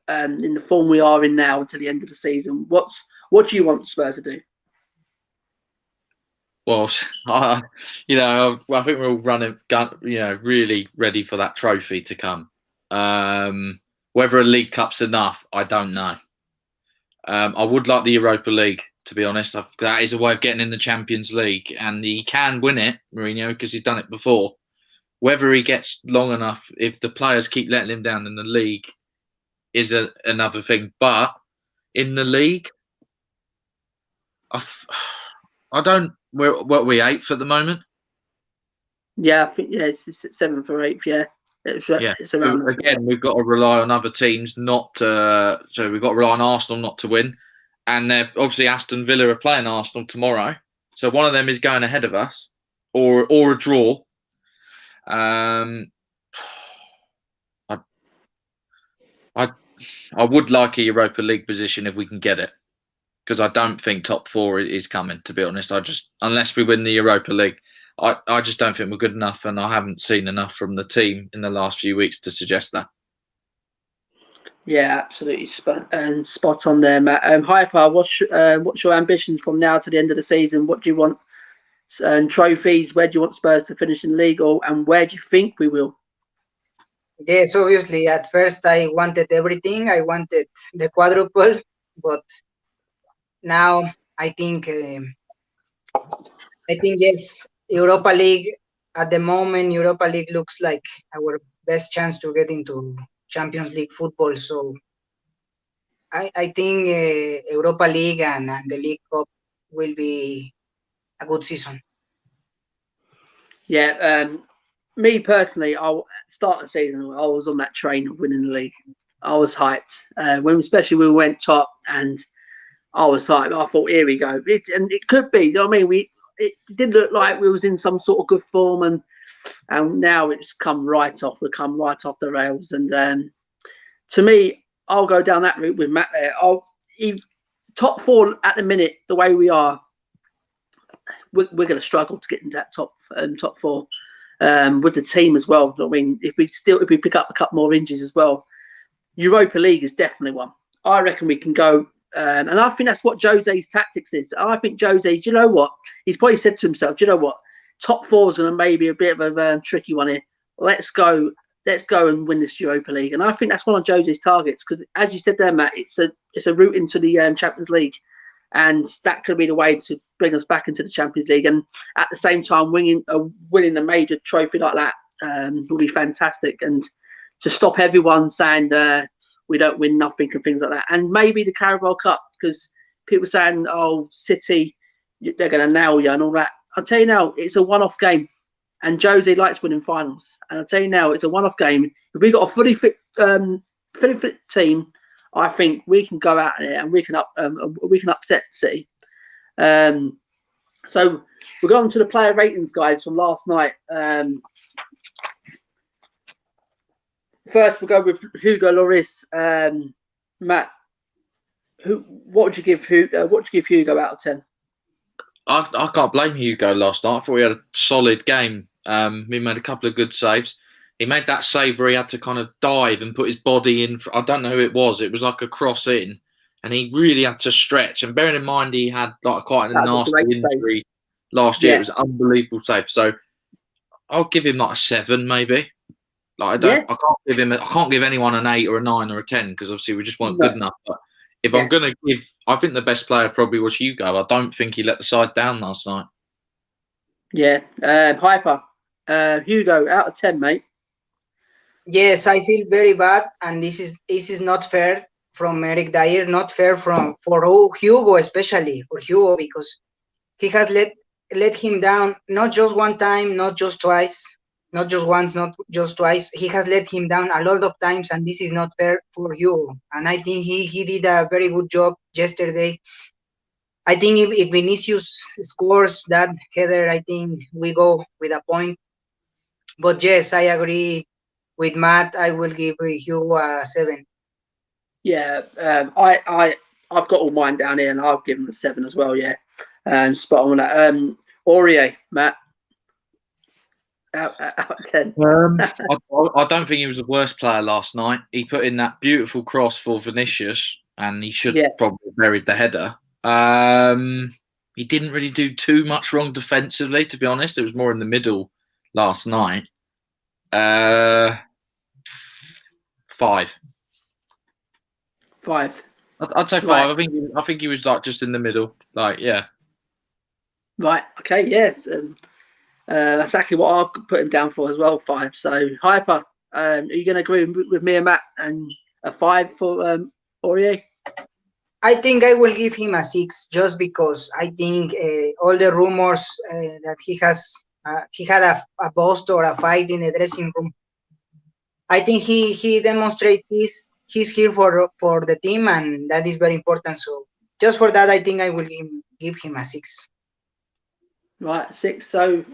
Speaker 1: in the form we are in now until the end of the season? What do you want Spurs to do?
Speaker 5: Well, I think we're all running, really ready for that trophy to come. Whether a League Cup's enough, I don't know. I would like the Europa League, to be honest. That is a way of getting in the Champions League, and he can win it, Mourinho, because he's done it before. Whether he gets long enough, if the players keep letting him down in the league, is another thing. But in the league, I don't. What are we 8th at the moment?
Speaker 1: Yeah, I think it's 7th or 8th. Yeah, it's around.
Speaker 5: Again, we've got to rely on other teams not to. So we've got to rely on Arsenal not to win, and obviously Aston Villa are playing Arsenal tomorrow. So one of them is going ahead of us, or a draw. I would like a Europa League position if we can get it, because I don't think top 4 is coming, to be honest. Unless we win the Europa League, I just don't think we're good enough, and I haven't seen enough from the team in the last few weeks to suggest that.
Speaker 1: Yeah, absolutely spot on there, Matt. Hyper, what's your ambitions from now to the end of the season? What do you want? Trophies? Where do you want Spurs to finish in the league, and where do you think we will?
Speaker 3: Yes, obviously. At first, I wanted everything. I wanted the quadruple, but now I think yes, Europa League. At the moment, Europa League looks like our best chance to get into Champions League football. So I think Europa League and the League Cup will be a good season.
Speaker 1: Yeah, me personally, I'll start the season. I was on that train of winning the league. I was hyped especially when we went top, and I was hyped. I thought, here we go. It could be. You know what I mean? It did look like we was in some sort of good form, and now it's come right off. We've come right off the rails. And to me, I'll go down that route with Matt there. Top 4 at the minute, the way we are, we're going to struggle to get into that top 4 with the team as well. I mean, if we pick up a couple more injuries as well, Europa League is definitely one. I reckon we can go, and I think that's what Jose's tactics is. I think Jose, do you know what? He's probably said to himself, do you know what? Top 4 is going to maybe a bit of a tricky one here. Let's go and win this Europa League. And I think that's one of Jose's targets, because as you said there, Matt, it's a route into the Champions League. And that could be the way to bring us back into the Champions League. And at the same time, winning a major trophy like that will be fantastic. And to stop everyone saying we don't win nothing and things like that. And maybe the Carabao Cup, because people saying, oh, City, they're going to nail you and all that. I'll tell you now, it's a one-off game. And Jose likes winning finals. And I'll tell you now, it's a one-off game. If we got a fully fit team, I think we can go out there and we can upset City. So we're going to the player ratings, guys, from last night. First, we'll go with Hugo Lloris. Matt, what would you give Hugo out of 10?
Speaker 5: I can't blame Hugo last night. I thought he had a solid game. He made a couple of good saves. He made that save where he had to kind of dive and put his body in. I don't know who it was. It was like a cross in, and he really had to stretch. And bearing in mind he had like quite a nasty injury last year, it was an unbelievable save. So I'll give him like a 7, maybe. Like I can't give anyone an 8 or a 9 or a 10, because obviously we just weren't good enough. But if I'm gonna give, I think the best player probably was Hugo. I don't think he let the side down last night.
Speaker 1: Yeah, Hyper. Hugo out of 10, mate.
Speaker 3: Yes, I feel very bad, and this is not fair from Eric Dyer, not fair for Hugo, especially for Hugo, because he has let him down not just one time, not just twice, not just once, not just twice. He has let him down a lot of times, and this is not fair for Hugo. And I think he did a very good job yesterday. I think if Vinicius scores that header, I think we go with a point. But yes, I agree with Matt. I will give Hugo a 7.
Speaker 1: Yeah, I've got all mine down here, and I'll give him a 7 as well. Yeah, spot on that. Aurier, Matt, out of 10.
Speaker 5: I don't think he was the worst player last night. He put in that beautiful cross for Vinicius, and he should probably have buried the header. He didn't really do too much wrong defensively, to be honest. It was more in the middle last night. 5.
Speaker 1: 5.
Speaker 5: I'd say 5.
Speaker 1: Right.
Speaker 5: I think he was like just in the middle. Like, yeah.
Speaker 1: Right. Okay. Yes. That's exactly what I've put him down for as well. 5. So Hyper, are you going to agree with me and Matt and a 5 for Aurier?
Speaker 3: I think I will give him a 6 just because I think all the rumors that he had a bust or a fight in the dressing room. I think he demonstrates he's here for the team, and that is very important. So just for that, I think I will give him a 6.
Speaker 1: Right, 6. So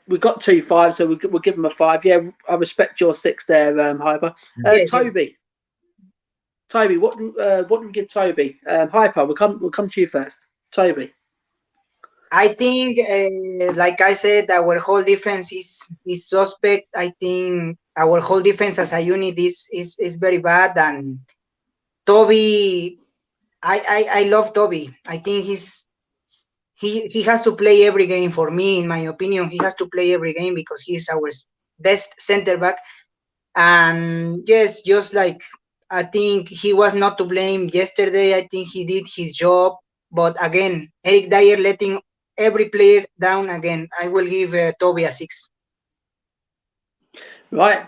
Speaker 1: we've got 2 5s, so we'll give him a 5. Yeah, I respect your 6 there, Hyper.
Speaker 3: Yes,
Speaker 1: Toby.
Speaker 3: yes.
Speaker 1: Toby, what do we give Toby? Hyper, we'll come to you first. Toby.
Speaker 3: I think, like I said, our whole defense is suspect. I think our whole defense as a unit is very bad. And Toby, I love Toby. I think he has to play every game for me. In my opinion, he has to play every game because he's our best center back. And yes, just like I think he was not to blame yesterday. I think he did his job. But again, Eric Dyer letting every player down again. I will give Toby a 6.
Speaker 1: Right,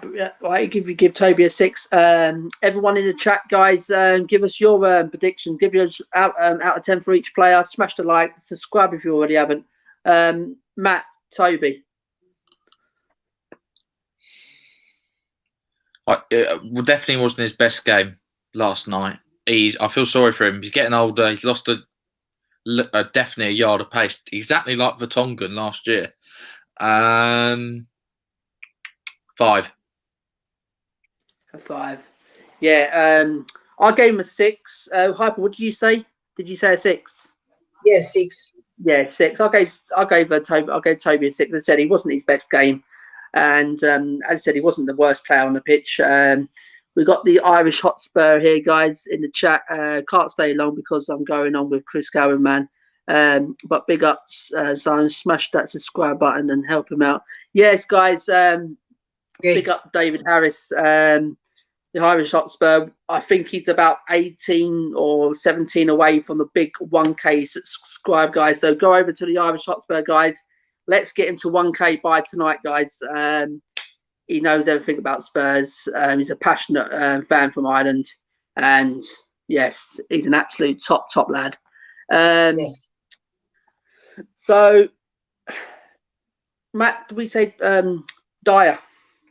Speaker 1: give Toby a 6. Everyone in the chat, guys, give us your prediction. Give us out of 10 for each player. Smash the like, subscribe if you already haven't. Matt, Toby.
Speaker 5: Definitely wasn't his best game last night. I feel sorry for him. He's getting older. He's lost definitely a yard of pace, exactly like Vertonghen last year. 5.
Speaker 1: A 5. Yeah, I gave him a 6. Hyper, what did you say? Did you say a 6?
Speaker 3: Yes, 6.
Speaker 1: Yeah, 6. I gave Toby a 6. As I said, he wasn't his best game, and as I said, he wasn't the worst player on the pitch. We got the Irish Hotspur here, guys, in the chat. Can't stay long because I'm going on with Chris Gowan, man. But big ups, Zion. Smash that subscribe button and help him out. Yes, guys. Big up David Harris. The Irish Hotspur, I think he's about 18 or 17 away from the big 1K subscribe, guys. So go over to the Irish Hotspur, guys. Let's get him to 1K by tonight, guys. He knows everything about Spurs. He's a passionate fan from Ireland. And, yes, he's an absolute top lad.
Speaker 3: Yes.
Speaker 1: So, Matt, did we say Dyer?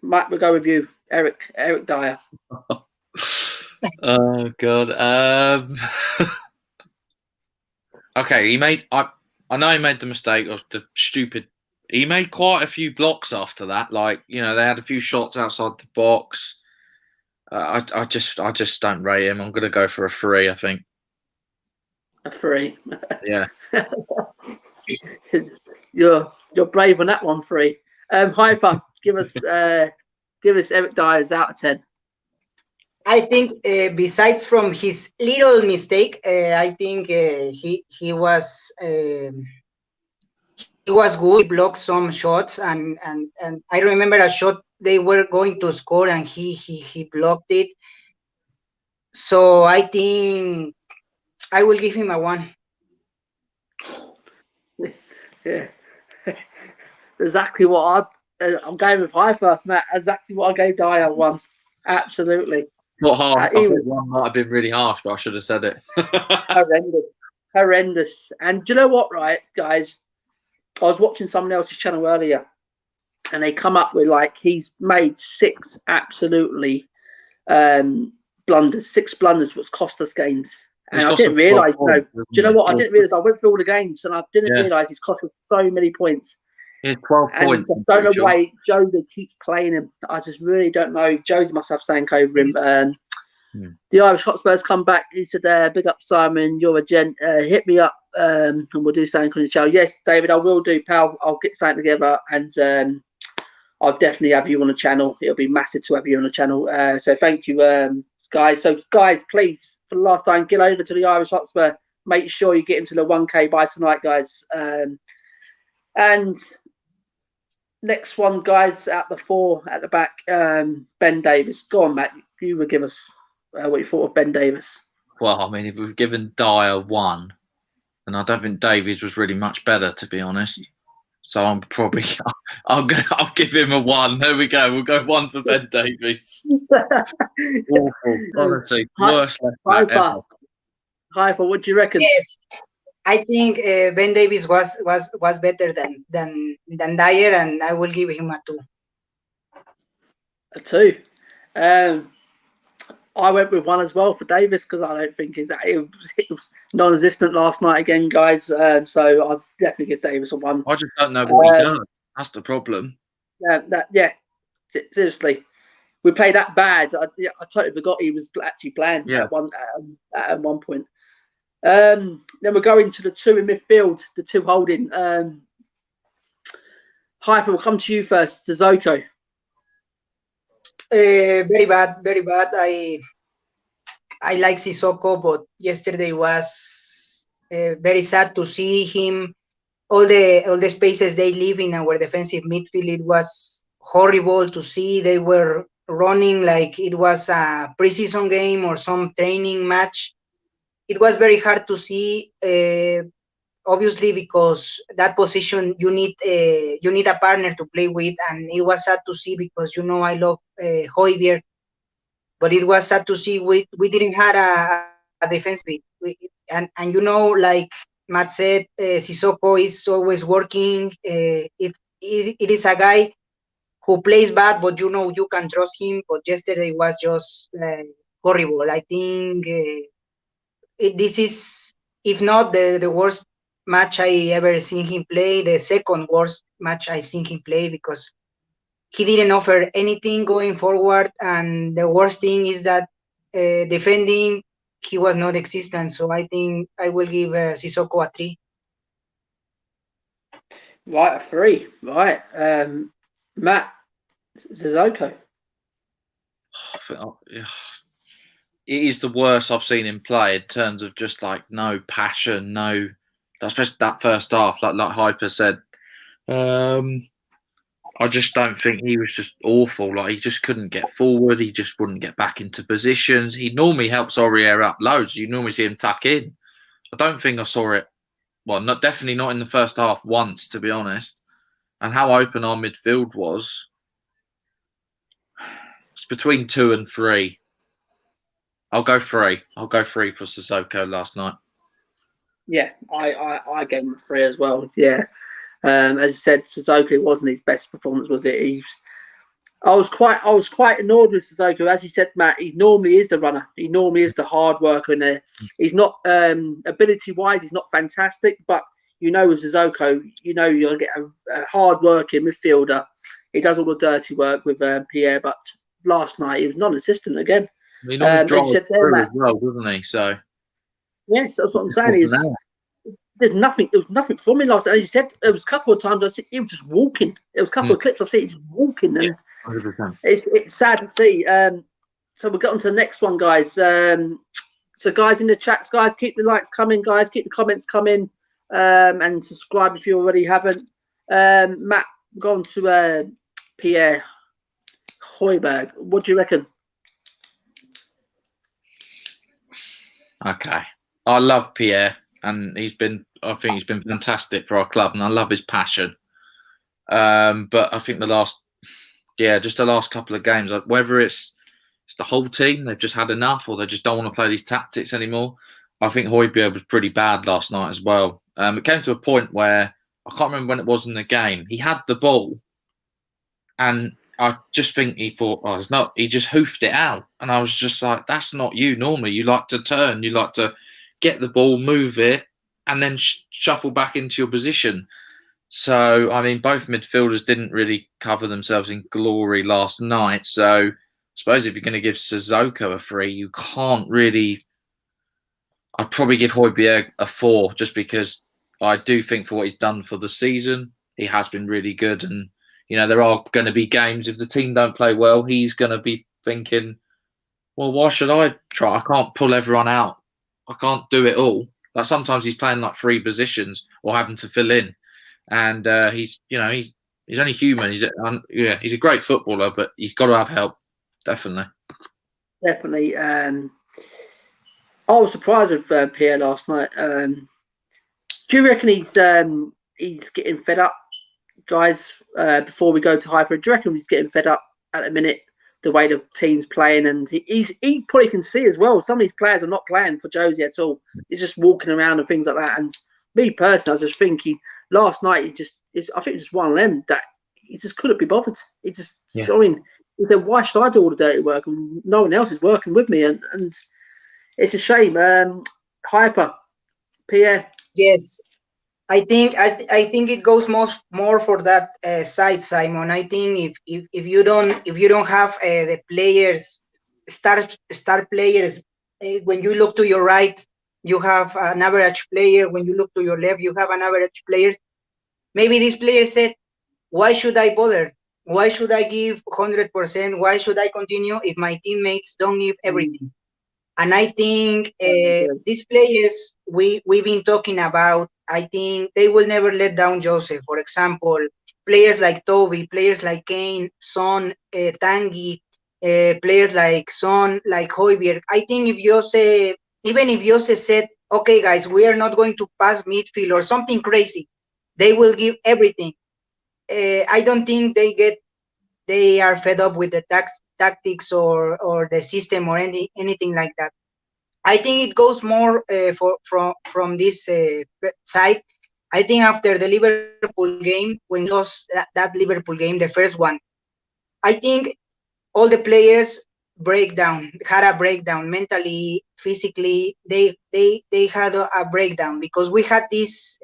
Speaker 1: Matt, we'll go with you. Eric Dyer.
Speaker 5: Oh God. Okay, I know he made the mistake of the stupid. He made quite a few blocks after that. Like, they had a few shots outside the box. I just don't rate him. I'm gonna go for a 3. I think.
Speaker 1: A 3.
Speaker 5: Yeah.
Speaker 1: You're brave on that one, 3. Hyper, give us Eric Dyer's out of 10.
Speaker 3: I think besides from his little mistake, I think he was good. He blocked some shots, and I remember a shot they were going to score, and he blocked it. So I think I will give him a 1.
Speaker 1: Yeah, exactly what I'm going with Haifa, Matt. Exactly what I gave Dyer 1. Absolutely.
Speaker 5: Not hard. I
Speaker 1: He
Speaker 5: thought
Speaker 1: was
Speaker 5: one might have been really harsh, but I should have said it.
Speaker 1: horrendous. And do you know what, right, guys? I was watching someone else's channel earlier, and they come up with like he's made 6 absolutely blunders. 6 blunders, which cost us games. And I didn't realise. No, do you know what? I didn't realise. I went through all the games, and I didn't realise he's cost us so many points.
Speaker 5: Yeah, 12 points.
Speaker 1: I don't know why Jose keeps playing him. I just really don't know. Jose must have something over him. The Irish Hotspurs come back. He said, big up, Simon. You're a gent. Hit me up and we'll do something on the show. Yes, David, I will do, pal. I'll get something together and I'll definitely have you on the channel. It'll be massive to have you on the channel. So thank you, guys. So, guys, please, for the last time, get over to the Irish Hotspur. Make sure you get into the 1K by tonight, guys. And next one, guys, at the 4 at the back, Ben Davis. Go on, Matt. You would give us what you thought of Ben Davis.
Speaker 5: Well, I mean, if we've given Dyer 1, then I don't think Davies was really much better, to be honest. So I'm probably I'll give him a 1. There we go. We'll go 1 for Ben Davies. Awful, honestly, worst left back ever.
Speaker 1: Haifa, what do you reckon?
Speaker 3: Yes, I think Ben Davies was better than Dyer, and I will give him a 2.
Speaker 1: A 2. I went with 1 as well for Davis because I don't think it was non-existent last night again, guys. So I'll definitely give Davis a 1.
Speaker 5: I just don't know what he does. That's the problem.
Speaker 1: Seriously, we played that bad. I totally forgot he was actually playing at one point. Then we're going to the 2 in midfield, the 2 holding. Hyper, we'll come to you first, Sissoko.
Speaker 3: Very bad, very bad. I like Sissoko, but yesterday was very sad to see him. All the spaces they leave in our defensive midfield, it was horrible to see. They were running like it was a preseason game or some training match. It was very hard to see. Obviously, because that position you need a partner to play with, and it was sad to see because I love Højbjerg, but it was sad to see we didn't have a defense and like Matt said, Sissoko is always working. It is a guy who plays bad, but you can trust him. But yesterday was just horrible. I think this is, if not the worst match I ever seen him play, the second worst match I've seen him play, because he didn't offer anything going forward, and the worst thing is that defending, he was not existent. So I think I will give Sissoko a 3.
Speaker 1: Right, a 3. Right, Matt, Sissoko.
Speaker 5: It is the worst I've seen him play in terms of just like no passion, no. Especially that first half, like Hyper said, I just don't think he was just awful. Like he just couldn't get forward. He just wouldn't get back into positions. He normally helps Aurier up loads. You normally see him tuck in. I don't think I saw it. Well, definitely not in the first half once, to be honest. And how open our midfield was. It's between 2 and 3. I'll go 3. I'll go 3 for Sissoko last night.
Speaker 1: Yeah, I gave him a 3 as well. Yeah, as I said, Sissoko wasn't his best performance, was it? I was quite annoyed with Sissoko. As you said, Matt, he normally is the runner. He normally is the hard worker in there. He's not ability-wise, he's not fantastic, but with Sissoko, you'll get a hard-working midfielder. He does all the dirty work with Pierre, but last night he was non-existent again.
Speaker 5: He normally drives through as well, doesn't he? So.
Speaker 1: Yes, that's what I'm saying. There was nothing for me last night. As you said, there was a couple of times I see he was just walking. There was a couple of clips I've seen he's just walking. And
Speaker 5: 100%.
Speaker 1: It's sad to see. So we'll get on to the next one, guys. So guys in the chats, guys, keep the likes coming, guys. Keep the comments coming, and subscribe if you already haven't. Matt, go on to Pierre Højbjerg. What do you reckon?
Speaker 5: Okay. I love Pierre, and I think he's been fantastic for our club, and I love his passion. But I think the last couple of games, like whether it's the whole team, they've just had enough, or they just don't want to play these tactics anymore. I think Højbjerg was pretty bad last night as well. It came to a point where I can't remember when it was in the game. He had the ball, and I just think he thought, "Oh, it's not." He just hoofed it out, and I was just like, "That's not you. Normally, you like to turn, you like to get the ball, move it, and then shuffle back into your position." So, I mean, both midfielders didn't really cover themselves in glory last night. So, I suppose if you're going to give Sissoko a 3, you can't really. I'd probably give Højbjerg a 4, just because I do think for what he's done for the season, he has been really good. And, you know, there are going to be games, if the team don't play well, he's going to be thinking, well, why should I try? I can't pull everyone out. I can't do it all. Like sometimes he's playing like 3 positions or having to fill in. And he's only human. He's a great footballer, but he's got to have help. Definitely.
Speaker 1: I was surprised with Pierre last night. Do you reckon he's getting fed up, guys? Before we go to hyper, do you reckon he's getting fed up at the minute, the way the team's playing? And he probably can see as well, some of these players are not playing for Josie at all. He's just walking around and things like that. And me personally, I just think last night I think it was just one of them that he just couldn't be bothered. He just, I mean, he said, why should I do all the dirty work and no one else is working with me? And it's a shame. Hyper, Pierre.
Speaker 3: Yes, I think it goes more for that side, Simon. I think if you don't have the players, star players, when you look to your right, you have an average player. When you look to your left, you have an average player. Maybe this player said, "Why should I bother? Why should I give 100%? Why should I continue if my teammates don't give everything?" And I think these players we've been talking about, I think they will never let down Jose. For example, players like Toby, players like Kane, Son, Tanguy, players like Son, like Højbjerg. I think even if Jose said, "Okay, guys, we are not going to pass midfield" or something crazy, they will give everything. I don't think they are fed up with the tactics or the system or anything like that. I think it goes more from this side. I think after the Liverpool game, when lost that Liverpool game, the first one, I think all the players had a breakdown mentally, physically. They had a breakdown because we had this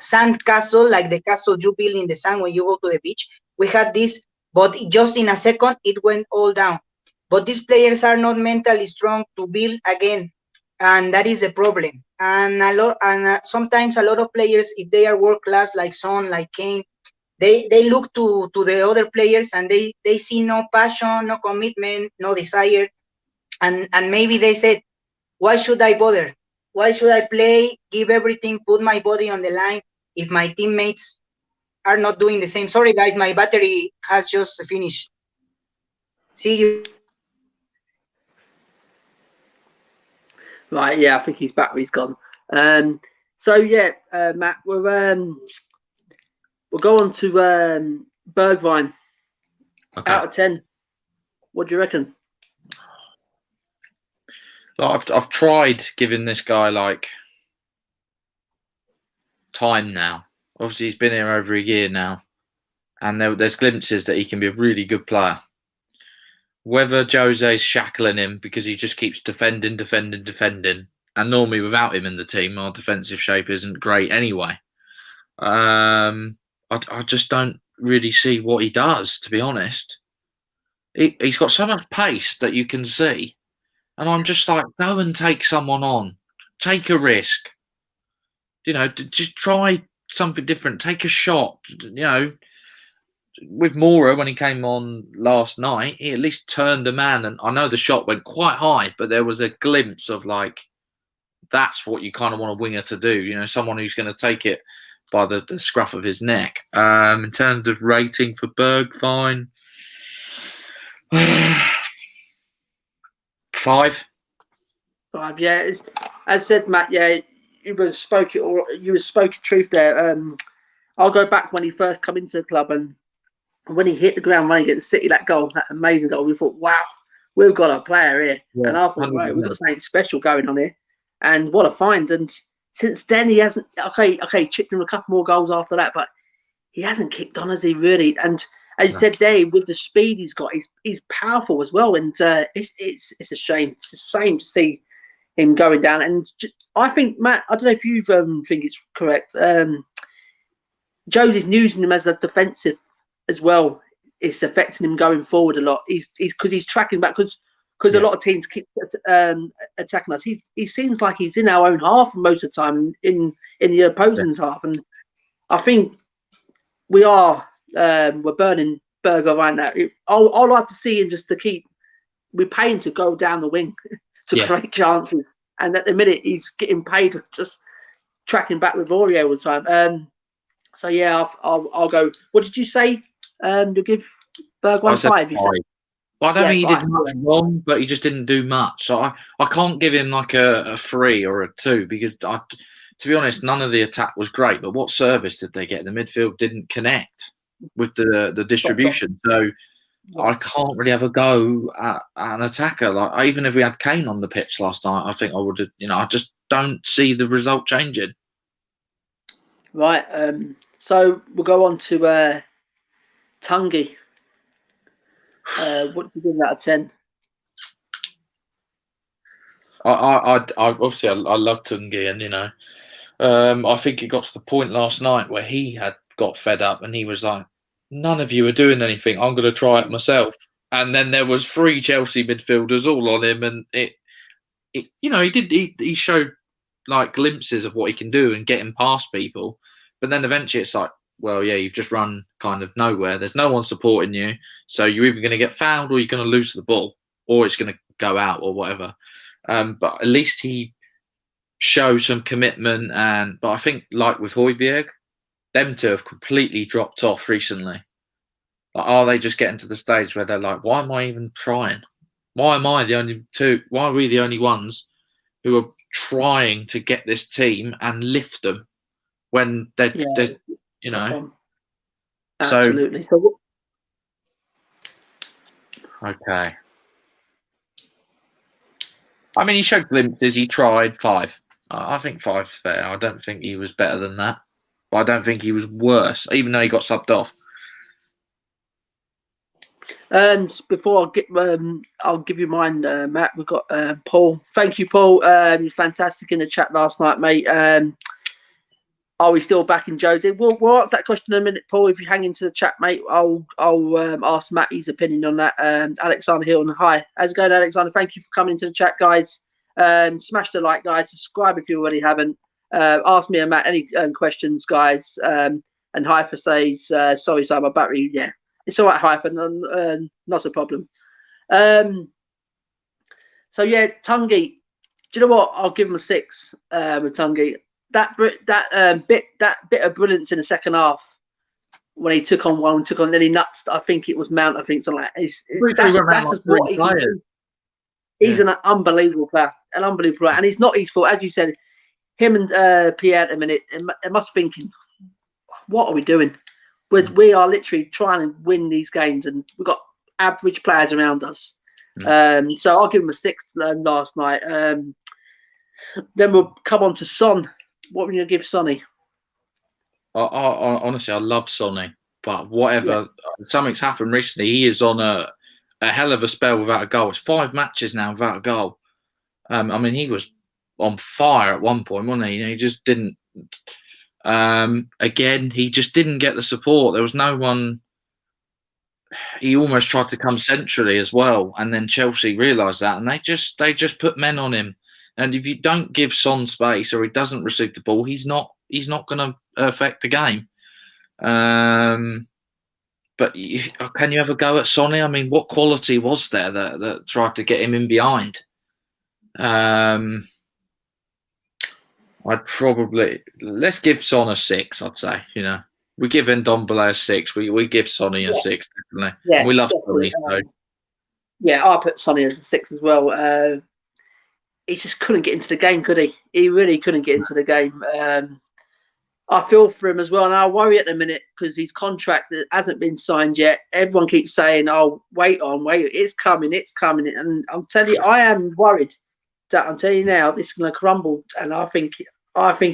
Speaker 3: sand castle, like the castle you build in the sand when you go to the beach. We had this, but just in a second it went all down. But these players are not mentally strong to build again, and that is the problem. And sometimes a lot of players, if they are world class, like Son, like Kane, they look to the other players and they see no passion, no commitment, no desire, and maybe they said, "Why should I bother? Why should I play, give everything, put my body on the line if my teammates are not doing the same?" Sorry, guys, my battery has just finished. See you.
Speaker 1: Right, yeah, I think his battery's gone. So yeah, Matt, we'll go on to Bergwijn.
Speaker 5: Okay.
Speaker 1: Out of 10, what do you reckon?
Speaker 5: I've tried giving this guy like time now. Obviously, he's been here over a year now, and there's glimpses that he can be a really good player. Whether Jose's shackling him because he just keeps defending, and normally without him in the team, our defensive shape isn't great anyway. I just don't really see what he does, to be honest. He's got so much pace that you can see, and I'm just like, go and take someone on, take a risk. You know, just try something different, take a shot. You know, with Mora, when he came on last night, he at least turned a man, and I know the shot went quite high, but there was a glimpse of like, that's what you kind of want a winger to do. You know, someone who's going to take it by the scruff of his neck. In terms of rating for Bergwijn, 5.
Speaker 1: 5, yeah. As said, Matt, yeah, you spoke truth there. I'll go back when he first come into the club, and when he hit the ground running against City, that goal, that amazing goal, we thought, wow, we've got a player here.
Speaker 5: Yeah,
Speaker 1: and I thought,
Speaker 5: 100%.
Speaker 1: right, we've got something special going on here. And what a find. And since then, he hasn't, chipped in a couple more goals after that, but he hasn't kicked on, has he, really? And as you said there, with the speed he's got, he's powerful as well. And it's a shame. It's a shame to see him going down. And I think, Matt, I don't know if you think it's correct. Josie's using him as a defensive as well. It's affecting him going forward a lot. He's because he's tracking back because a lot of teams keep attacking us. He seems like he's in our own half most of the time, in the opposing's half, and I think we're burning Berger right now. I'd like to see him just to keep. We're paying to go down the wing to create chances, and at the minute he's getting paid for just tracking back with Aurier all the time. So yeah, I'll go. What did you say? You'll give Berg 1.5. You said.
Speaker 5: Well, I don't think he did much wrong, but he just didn't do much. So I can't give him like a 3 or a 2 because, to be honest, none of the attack was great. But what service did they get? The midfield didn't connect with the distribution. So I can't really have a go at an attacker. Like even if we had Kane on the pitch last night, I think I would have. I just don't see the result changing.
Speaker 1: Right. So we'll go on to Tungi. What do you give that out of 10?
Speaker 5: I obviously I love Tungi, and I think it got to the point last night where he had got fed up and he was like, "None of you are doing anything. I'm going to try it myself." And then there was 3 Chelsea midfielders all on him, and he showed like glimpses of what he can do and getting past people, but then eventually it's like, well, yeah, you've just run kind of nowhere. There's no one supporting you. So you're either going to get fouled or you're going to lose the ball or it's going to go out or whatever. But at least he shows some commitment. But I think like with Højbjerg, them two have completely dropped off recently. Like, are they just getting to the stage where they're like, why am I even trying? Why am I the only two? Why are we the only ones who are trying to get this team and lift them when they're
Speaker 1: Absolutely.
Speaker 5: Okay. I mean, he showed glimpses. He tried 5. I think 5's fair. I don't think he was better than that, but I don't think he was worse, even though he got subbed off.
Speaker 1: And before I'll give you mine, Matt. We've got Paul. Thank you, Paul. You're fantastic in the chat last night, mate. Are we still back in Jose? We'll answer that question in a minute, Paul. If you hang into the chat, mate, I'll ask Matt his opinion on that. Alexander Hill, and hi, how's it going, Alexander? Thank you for coming into the chat, guys. Smash the like, guys. Subscribe if you already haven't. Ask me and Matt any questions, guys. And Hyper says, sorry, my battery. Yeah, it's all right, Hyper. Not a problem. So yeah, Tungi. Do you know what? I'll give him a 6 with Tungi. That bit of brilliance in the second half when he took on, then he nuts. I think it was Mount. I think something like that's what he can do. He's an unbelievable player, and he's not his fault, as you said. Him and Pierre at the minute, they must be thinking, what are we doing? We are literally trying to win these games, and we've got average players around us. So I'll give him a 6 last night. Then we'll come on to Son. What would you give Sonny?
Speaker 5: Honestly, I love Sonny, but whatever. Something's happened recently. He is on a hell of a spell without a goal. It's 5 matches now without a goal. I mean, he was on fire at one point, wasn't he? He just didn't. Again, he just didn't get the support. There was no one. He almost tried to come centrally as well, and then Chelsea realised that, and they just put men on him. And if you don't give Son space or he doesn't receive the ball, he's not going to affect the game. But can you ever go at Sonny? I mean, what quality was there that tried to get him in behind? Let's give Son a 6. I'd say. We give Ndombele a 6. We give Sonny a 6 definitely. Yeah, we love Sonny. So.
Speaker 1: Yeah, I put Sonny as a 6 as well. He just couldn't get into the game, could he? He really couldn't get into the game. I feel for him as well, and I worry at the minute because his contract hasn't been signed yet. Everyone keeps saying, "Oh, wait, it's coming, it's coming," and I'm telling you, I am worried that I'm telling you now, this is going to crumble, and I think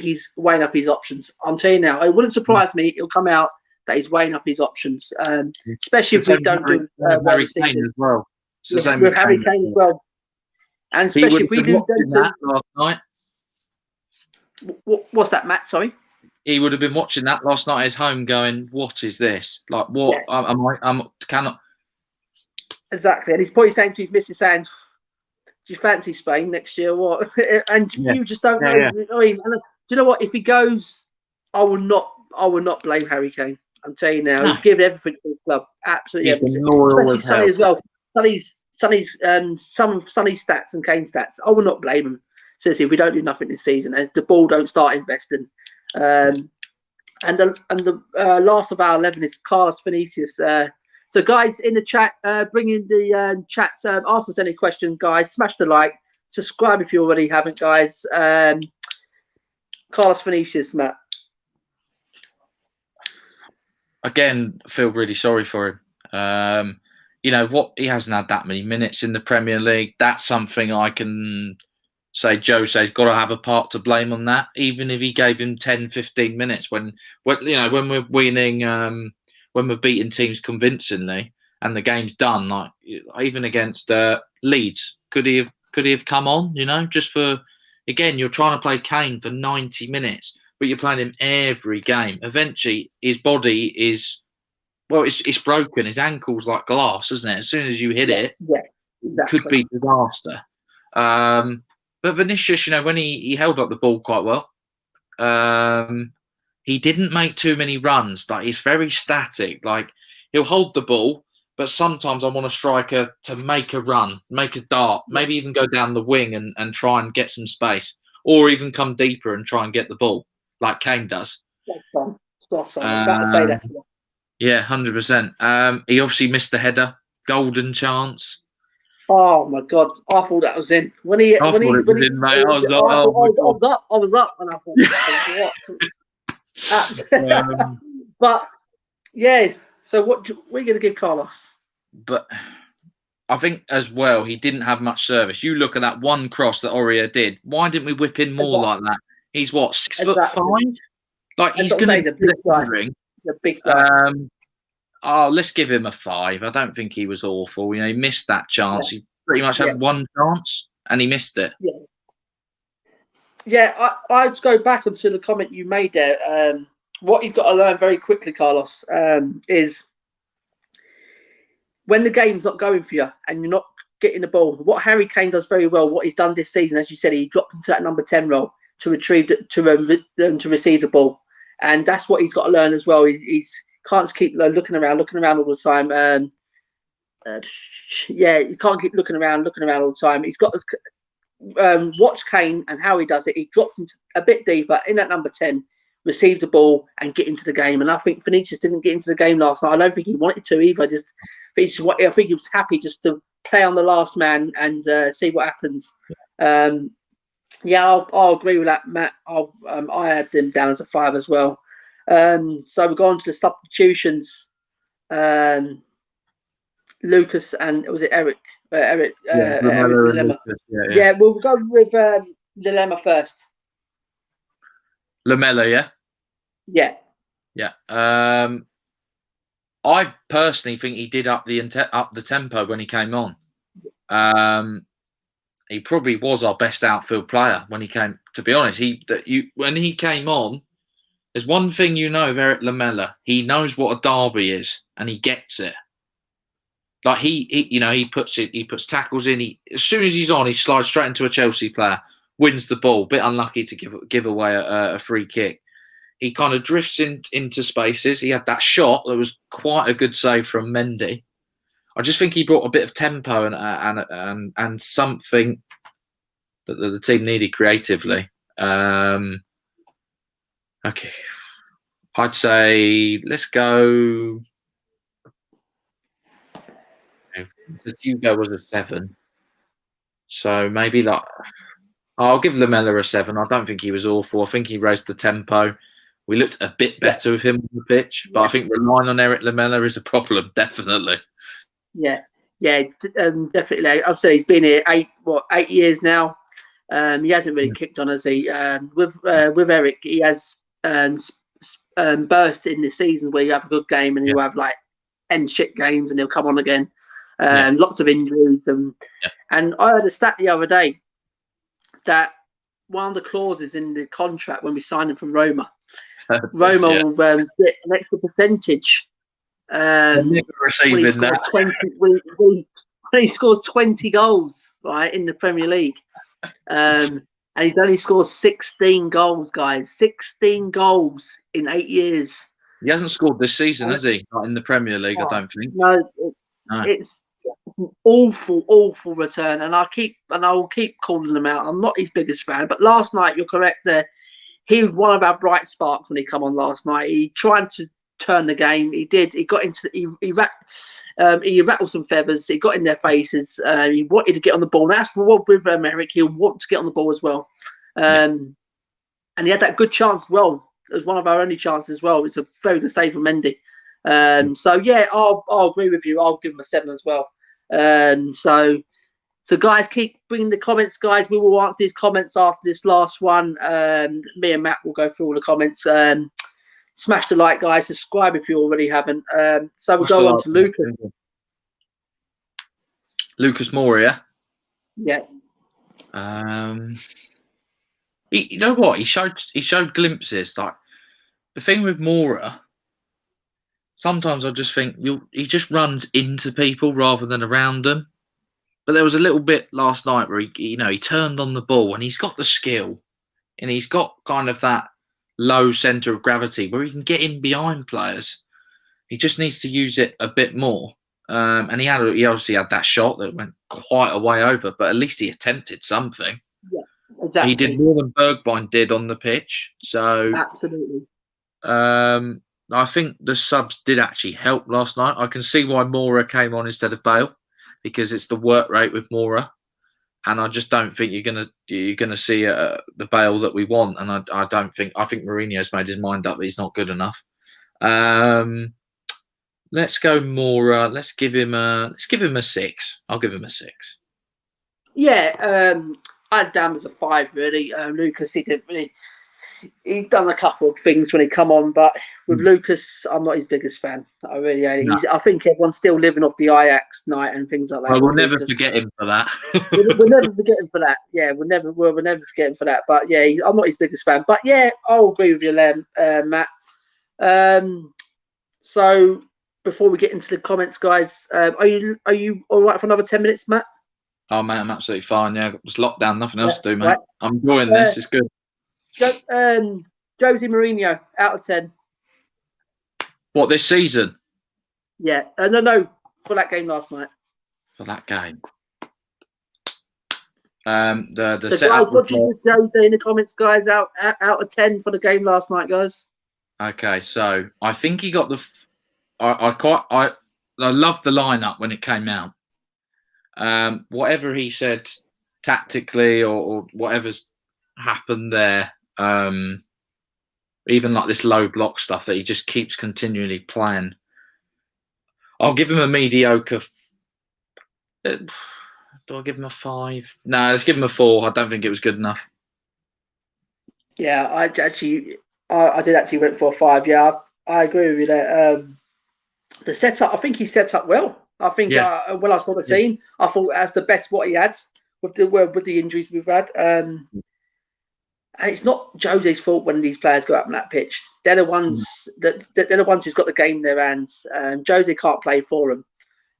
Speaker 1: he's weighing up his options. I'm telling you now, it wouldn't surprise me. It'll come out that he's weighing up his options, especially if we don't do well this season.
Speaker 5: As well. It's the same
Speaker 1: with Harry Kane as well, and especially if we lose them
Speaker 5: that last night.
Speaker 1: What's that, Matt? Sorry.
Speaker 5: He would have been watching that last night at his home, going, "What is this? Like, what? Yes. I cannot."
Speaker 1: Exactly, and he's probably saying to his missus, "Saying, do you fancy Spain next year? What?" And you just don't know.
Speaker 5: Yeah.
Speaker 1: I mean, do you know what? If he goes, I will not blame Harry Kane. I'm telling you now, he's given everything to the club, absolutely everything. Especially Sonny as well. Sonny's some Sonny stats and Kane stats. I will not blame him. Seriously, if we don't do nothing this season, and the ball don't start investing. And the last of our 11 is Carlos Vinicius. So, guys, in the chat, bring in the chats. Ask us any questions, guys. Smash the like. Subscribe if you already haven't, guys. Carlos Vinicius, Matt.
Speaker 5: Again, I feel really sorry for him. You know what? He hasn't had that many minutes in the Premier League. That's something I can say Jose's got to have a part to blame on that. Even if he gave him 10, 15 minutes when we're winning, when we're beating teams convincingly and the game's done, like even against Leeds, could he have come on? You know, just for, again, you're trying to play Kane for 90 minutes, but you're playing him every game. Eventually, his body is, well, it's broken. His ankle's like glass, isn't it? As soon as you hit it,
Speaker 1: exactly.
Speaker 5: It could be disaster. But Vinicius, you know, when he held up the ball quite well, he didn't make too many runs. Like, he's very static. Like, he'll hold the ball, but sometimes I want a striker to make a run, make a dart, maybe even go down the wing and try and get some space, or even come deeper and try and get the ball, like Kane does.
Speaker 1: Spot on. About to say that.
Speaker 5: Yeah, 100%. He obviously missed the header, golden chance.
Speaker 1: Oh my God! I thought that was in. I was up, and I thought, what? But yeah. So what we're going to give Carlos?
Speaker 5: But I think as well, he didn't have much service. You look at that one cross that Aurier did. Why didn't we whip in more like that? He's what, 6'5"? Like, he's going to be
Speaker 1: a big guy.
Speaker 5: Let's give him a 5. I don't think he was awful. You know, he missed that chance. He pretty much had one chance, and he missed it.
Speaker 1: Yeah. I'd go back onto the comment you made there. What you've got to learn very quickly, Carlos, is when the game's not going for you and you're not getting the ball. What Harry Kane does very well, what he's done this season, as you said, he dropped into that number 10 role to retrieve to receive the ball, and that's what he's got to learn as well. He's can't keep looking around all the time. You can't keep looking around all the time. He's got to watch Kane and how he does it. He drops into a bit deeper in that number 10, receive the ball and get into the game. And I think Vinicius didn't get into the game last night. I don't think he wanted to either. I think he was happy just to play on the last man and see what happens. I'll agree with that, Matt. I had them down as a 5 as well. So we're going to the substitutions. Lucas and was it Eric? Eric Lemma. We'll go with Lemma first.
Speaker 5: Lamela, yeah. I personally think he did up the tempo when he came on. He probably was our best outfield player when he came. To be honest, when he came on, there's one thing you know of Eric Lamela. He knows what a derby is, and he gets it. Like he puts tackles in. As soon as he's on, he slides straight into a Chelsea player, wins the ball. Bit unlucky to give away a free kick. He kind of drifts into spaces. He had that shot that was quite a good save from Mendy. I just think he brought a bit of tempo and something that the team needed creatively. Okay, I'd say let's go. Hugo was a 7, so maybe I'll give Lamela a 7. I don't think he was awful. I think he raised the tempo. We looked a bit better with him on the pitch, but I think relying on Eric Lamela is a problem, definitely.
Speaker 1: Yeah, definitely. I'd say he's been here 8 years now. He hasn't really kicked on, has he? With Eric, he has burst in the season where you have a good game and he'll have like 10 shit games and he'll come on again. Lots of injuries and I heard a stat the other day that one of the clauses in the contract when we signed him from Roma, Roma will get an extra percentage. When he scores 20 goals, right, in the Premier League, and he's only scored 16 goals, guys. 16 goals in 8 years.
Speaker 5: He hasn't scored this season, has he? Not in the Premier League, I don't think.
Speaker 1: No, it's an awful return, and I will keep calling him out. I'm not his biggest fan, but last night, you're correct there. He was one of our bright sparks when he come on last night. He tried to turn the game. He did. He got into. He rattled some feathers. He got in their faces. He wanted to get on the ball. And that's what with Eric. He'll want to get on the ball as well. And he had that good chance as well. It was one of our only chances as well. It's a very good save from Mendy. So yeah, I'll agree with you. I'll give him a 7 as well. So guys, keep bringing the comments, guys. We will answer these comments after this last one. Me and Matt will go through all the comments. Smash the like, guys. Subscribe if you already haven't. So we'll go on to Lucas.
Speaker 5: Lucas Moura,
Speaker 1: yeah?
Speaker 5: You know what? He showed glimpses. Like the thing with Moura, sometimes I just think he just runs into people rather than around them. But there was a little bit last night where he turned on the ball and he's got the skill and he's got kind of that low centre of gravity where he can get in behind players. He just needs to use it a bit more. And he obviously had that shot that went quite a way over, but at least he attempted something.
Speaker 1: Yeah, exactly.
Speaker 5: He did more than Bergwijn did on the pitch. So
Speaker 1: absolutely.
Speaker 5: I think the subs did actually help last night. I can see why Moura came on instead of Bale, because it's the work rate with Moura, and I just don't think you're gonna see the Bale that we want. And I think Mourinho's made his mind up that he's not good enough. Let's go Moura. Let's give him a 6. I'll give him a 6.
Speaker 1: Yeah, I'd damn as a 5 really. Lucas, he'd done a couple of things when he come on, but with Lucas, I'm not his biggest fan. I really ain't. No. I think everyone's still living off the Ajax night and things like that.
Speaker 5: Well, we'll never forget him for that.
Speaker 1: we'll never forget him for that. Yeah, we'll never forget him for that. But yeah, I'm not his biggest fan. But yeah, I'll agree with you, Matt. So before we get into the comments, guys, are you all right for another 10 minutes, Matt?
Speaker 5: Oh man, I'm absolutely fine. Yeah, just lockdown, nothing else to do, mate. Right. I'm enjoying this. It's good.
Speaker 1: Jose Mourinho, out of 10.
Speaker 5: What, this season?
Speaker 1: Yeah. No, for that game last night.
Speaker 5: For that game. The
Speaker 1: so guys, what did Jose in the comments, guys? Out of 10 for the game last night, guys.
Speaker 5: Okay, so I think he got the. I loved the lineup when it came out. Whatever he said tactically or whatever's happened there. Even like this low block stuff that he just keeps continually playing. I'll give him a mediocre. Do I give him a 5? No, let's give him a 4. I don't think it was good enough.
Speaker 1: Yeah, I did actually went for a 5. Yeah, I agree with you there. The setup, I think he set up well. I think when I saw the team, I thought that's the best what he had with the injuries we've had. And it's not Jose's fault when these players go up on that pitch. They're the ones they're the ones who's got the game in their hands. Jose can't play for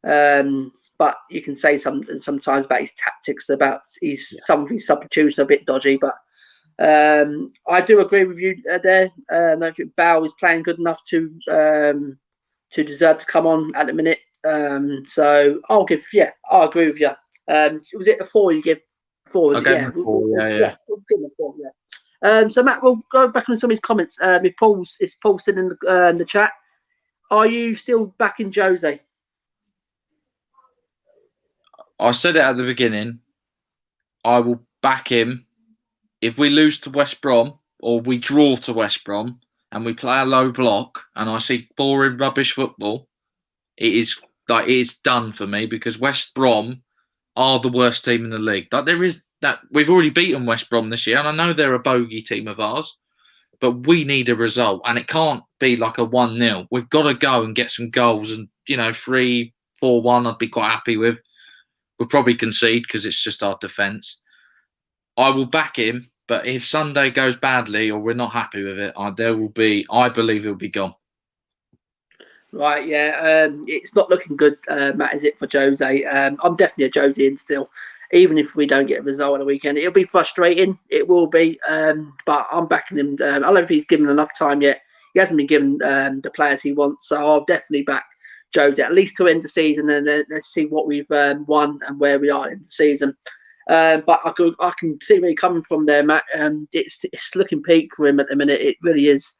Speaker 1: them. But you can say sometimes about his tactics, about some of his substitutes are a bit dodgy. But I do agree with you there. I don't think Bale is playing good enough to deserve to come on at the minute. So I'll agree with you. Was it a 4 you give? 4, was it? Yeah. We'll give him a 4, yeah. So Matt, we'll go back on some of his comments. If Paul's still in the chat, are you still backing Jose?
Speaker 5: I said it at the beginning. I will back him if we lose to West Brom or we draw to West Brom and we play a low block and I see boring rubbish football, it is done for me, because West Brom are the worst team in the league. Like, there is that, we've already beaten West Brom this year, and I know they're a bogey team of ours, but we need a result, and it can't be like a 1-0. We've got to go and get some goals, and 3-4-1 I'd be quite happy with. We'll probably concede because it's just our defence. I will back him, but if Sunday goes badly or we're not happy with it, I believe he'll be gone.
Speaker 1: Right, yeah. It's not looking good, Matt, is it, for Jose? I'm definitely a Jose in still. Even if we don't get a result on the weekend, it'll be frustrating. It will be, but I'm backing him. I don't know if he's given enough time yet. He hasn't been given the players he wants, so I'll definitely back Jose at least to end the season, and then let's see what we've won and where we are in the season. But I can see where you're coming from there, Matt. It's looking peak for him at the minute. It really is.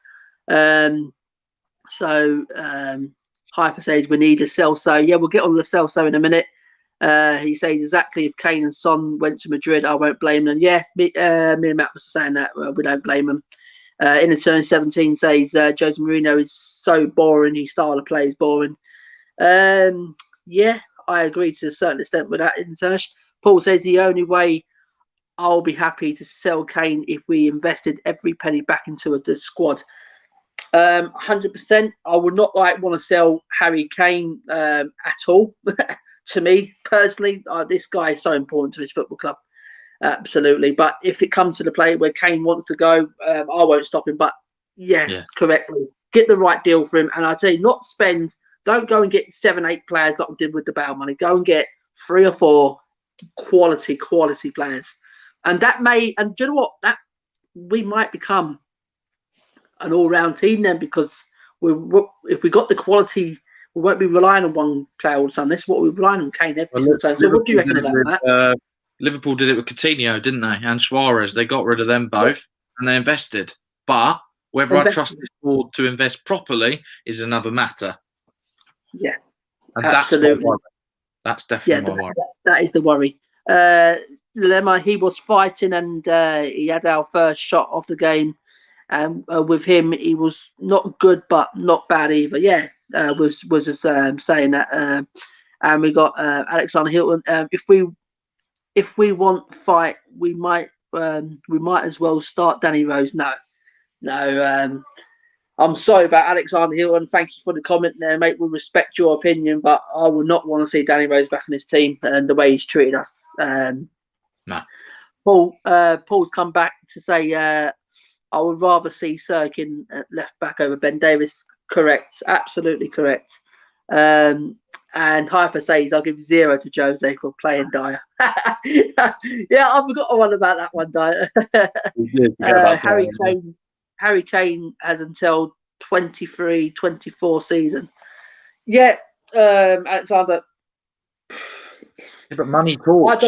Speaker 1: So Hyper says we need a Celso. Yeah, we'll get on the Celso in a minute. He says exactly, if Kane and Son went to Madrid, I won't blame them. Yeah, me and Matt was saying that. We don't blame them. In the turn 17 says Jose Mourinho is so boring. His style of play is boring. Yeah, I agree to a certain extent with that, Intersh. Paul says the only way I'll be happy to sell Kane if we invested every penny back into the squad. 100%. I would not want to sell Harry Kane at all. To me personally, this guy is so important to his football club. Absolutely. But if it comes to the play where Kane wants to go, I won't stop him. But yeah, correctly. Get the right deal for him. And I tell you, don't go and get 7-8 players like we did with the Bale money. Go and get 3 or 4 quality players. And do you know what? That we might become an all-round team then, because if we got the quality, we won't be relying on one player all the time. This is what we're relying on Kane every single time. So what do you reckon of that, Matt?
Speaker 5: Liverpool did it with Coutinho, didn't they? And Suarez. They got rid of them both and they invested. But whether I trust this board to invest properly is another matter.
Speaker 1: Yeah,
Speaker 5: and
Speaker 1: absolutely.
Speaker 5: That's definitely my worry.
Speaker 1: That is the worry. Lemma, he was fighting, and he had our first shot of the game. And with him, he was not good, but not bad either. Yeah, was just saying that. And we got Alexander Hilton. If we want fight, we might as well start Danny Rose. No. I'm sorry about Alexander Hilton. Thank you for the comment there, mate. We respect your opinion, but I would not want to see Danny Rose back in his team and the way he's treated us.
Speaker 5: No.
Speaker 1: Paul's come back to say, I would rather see Sirkin at left back over Ben Davis. Correct. Absolutely correct. And Hyper says, I'll give 0 to Jose for playing Dyer. Yeah, I forgot one about that one, Dyer. Harry Kane has until 23-24 season. Yeah, Alexander.
Speaker 5: But money talks.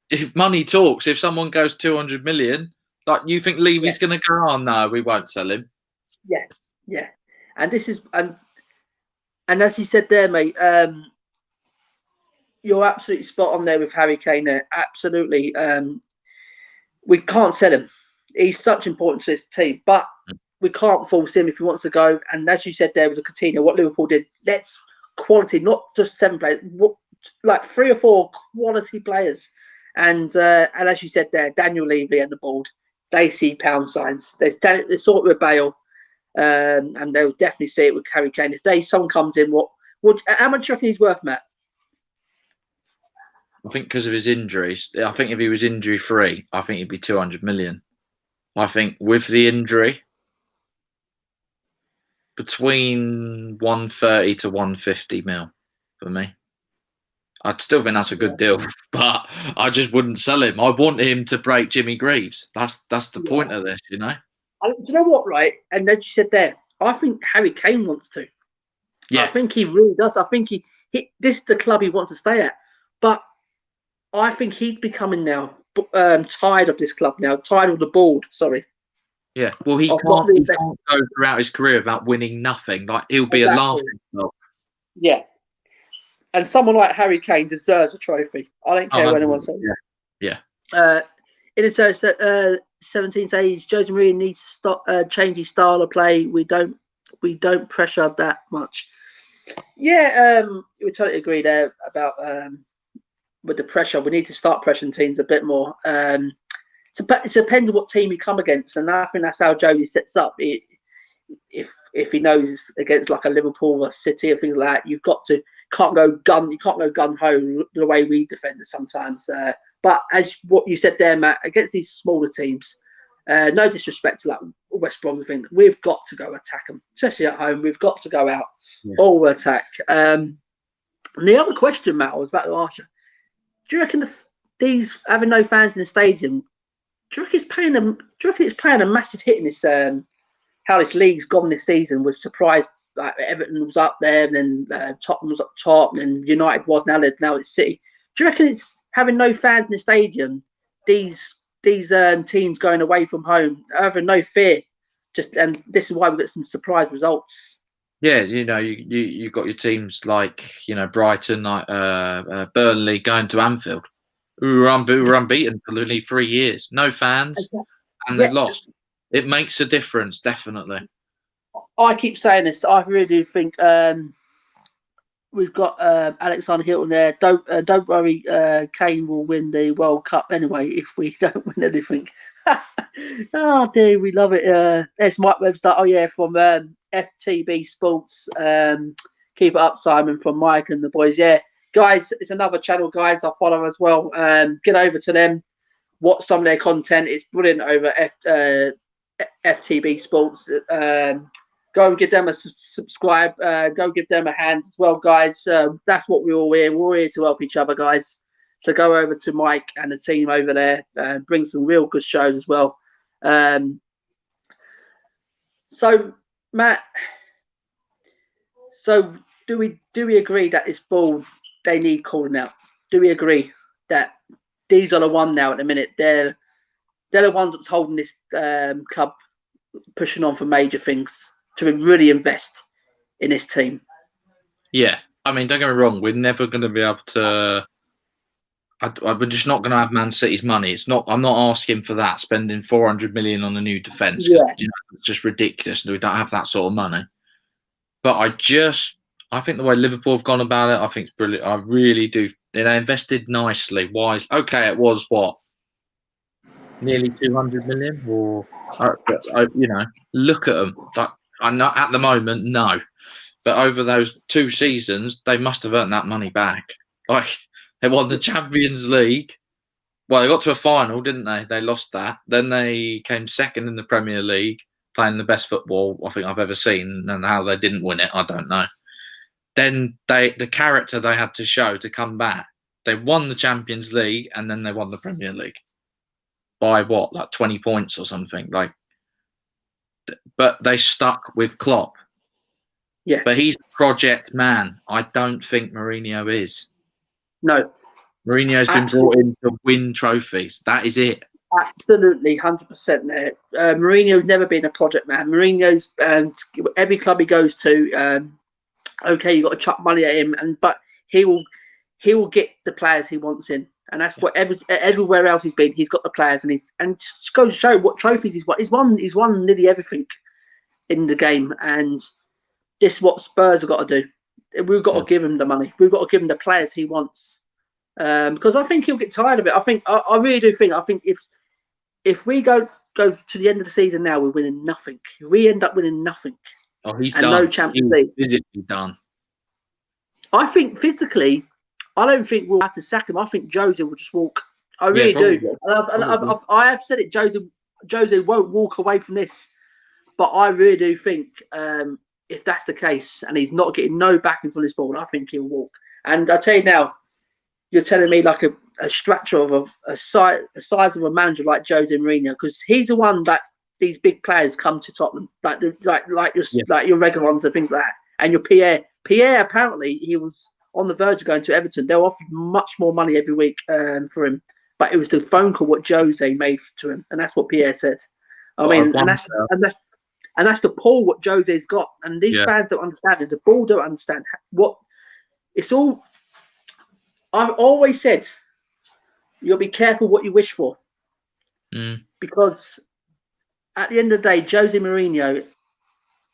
Speaker 5: If money talks, if someone goes 200 million, like, you think Levy's going to go, oh no, we won't sell him.
Speaker 1: Yeah. And this is and as you said there, mate, you're absolutely spot on there with Harry Kane there. Absolutely. We can't sell him. He's such important to this team, but we can't force him if he wants to go. And as you said there with the Coutinho, what Liverpool did, let's quality, not just 7 players, like 3 or 4 quality players. And as you said there, Daniel Levy and the board, they see pound signs. They saw it with Bale, and they'll definitely see it with Harry Kane. If someone comes in, how much do you reckon he's worth, Matt?
Speaker 5: I think because of his injuries. I think if he was injury free, I think he'd be 200 million. I think with the injury, between 130 to 150 mil for me. I'd still think that's a good deal, but I just wouldn't sell him. I want him to break Jimmy Greaves. That's the point of this, you know?
Speaker 1: Do you know what, right? And as you said there, I think Harry Kane wants to. Yeah. I think he really does. I think this is the club he wants to stay at. But I think he's becoming now tired of this club now, tired of the board, sorry.
Speaker 5: Yeah, well, he can't go throughout his career without winning nothing. Like, he'll be a laughing stock.
Speaker 1: Yeah. And someone like Harry Kane deserves a trophy. I don't care what anyone says.
Speaker 5: Yeah.
Speaker 1: in his 17th age, Jose Mourinho needs to stop change his style of play. We don't pressure that much. Yeah, we totally agree there about with the pressure. We need to start pressuring teams a bit more. It depends on what team you come against, and I think that's how Jose sets up. If he knows against like a Liverpool or City or things like that, you can't go gun ho the way we defend it sometimes. But as what you said there, Matt, against these smaller teams, no disrespect to like West Brom, thing, we've got to go attack them, especially at home. We've got to go out all attack. And the other question, Matt, I was about to ask you: do you reckon these having no fans in the stadium? Do you reckon it's playing a massive hit in this? How this league's gone this season? Was surprised like Everton was up there, and then Tottenham was up top, and then United was now it's City. Do you reckon it's having no fans in the stadium? These teams going away from home, having no fear, and this is why we get some surprise results.
Speaker 5: Yeah, you got your teams like Brighton, like Burnley going to Anfield, who were unbeaten for nearly 3 years, no fans, and they lost. It makes a difference, definitely.
Speaker 1: I keep saying this. I really do think we've got Alexander Hilton there. Don't worry, Kane will win the World Cup anyway if we don't win anything. Oh dear, we love it. There's Mike Webster. Oh yeah, from FTB Sports. Keep it up, Simon, from Mike and the boys. Yeah, guys, it's another channel, guys. I follow as well. Get over to them. Watch some of their content. It's brilliant over FTB Sports. Go and give them a subscribe. Go give them a hand as well, guys. That's what we're all here. We're all here to help each other, guys. So go over to Mike and the team over there. Bring some real good shows as well. So Matt, so do we agree that this ball they need calling out? Do we agree that these are the one now at the minute? They're the ones that's holding this club pushing on for major things to really invest in this team.
Speaker 5: Yeah, I mean, don't get me wrong. We're never going to be able to. We're just not going to have Man City's money. It's not. I'm not asking for that. Spending 400 million on a new defence, it's just ridiculous. We don't have that sort of money. But I think the way Liverpool have gone about it, I think it's brilliant. I really do. They invested nicely, wise. Okay, it was what, nearly 200 million, or look at them. I'm not at the moment, no, but over those 2 seasons, they must have earned that money back. Like, they won the Champions League. Well, they got to a final, didn't they? They lost that. Then they came second in the Premier League, playing the best football I think I've ever seen. And how they didn't win it, I don't know. Then the character they had to show to come back. They won the Champions League and then they won the Premier League by what, like 20 points or something. Like, but they stuck with Klopp.
Speaker 1: Yeah.
Speaker 5: But he's a project man. I don't think Mourinho is.
Speaker 1: No.
Speaker 5: Mourinho's been brought in to win trophies. That is it.
Speaker 1: Absolutely, 100% there. Mourinho's never been a project man. Mourinho's every club he goes to, okay, you got to chuck money at him, but he will get the players he wants in, and that's what everywhere else he's been. He's got the players, and just goes to show what trophies he's won. He's won nearly everything in the game, and this is what Spurs have got to do. We've got to give him the money. We've got to give him the players he wants, because I think he'll get tired of it. I really do think. I think if we go to the end of the season now, we're winning nothing. We end up winning nothing.
Speaker 5: Oh, he's
Speaker 1: and
Speaker 5: done.
Speaker 1: No Champions League.
Speaker 5: Physically done.
Speaker 1: I think physically, I don't think we'll have to sack him. I think Jose will just walk. I really do. I have said it. Jose won't walk away from this, but I really do think if that's the case and he's not getting no backing from this ball, I think he'll walk. And I tell you now, you're telling me like a structure of a size of a manager like Jose Mourinho, because he's the one that these big players come to Tottenham, like your regular ones and things like that. And your Pierre apparently he was on the verge of going to Everton. They were offered much more money every week for him, but it was the phone call what Jose made to him, and that's what Pierre said. And that's the pull what Jose's got, and these fans don't understand it. The ball don't understand what it's all. I've always said, you'll be careful what you wish for. because at the end of the day, Jose Mourinho,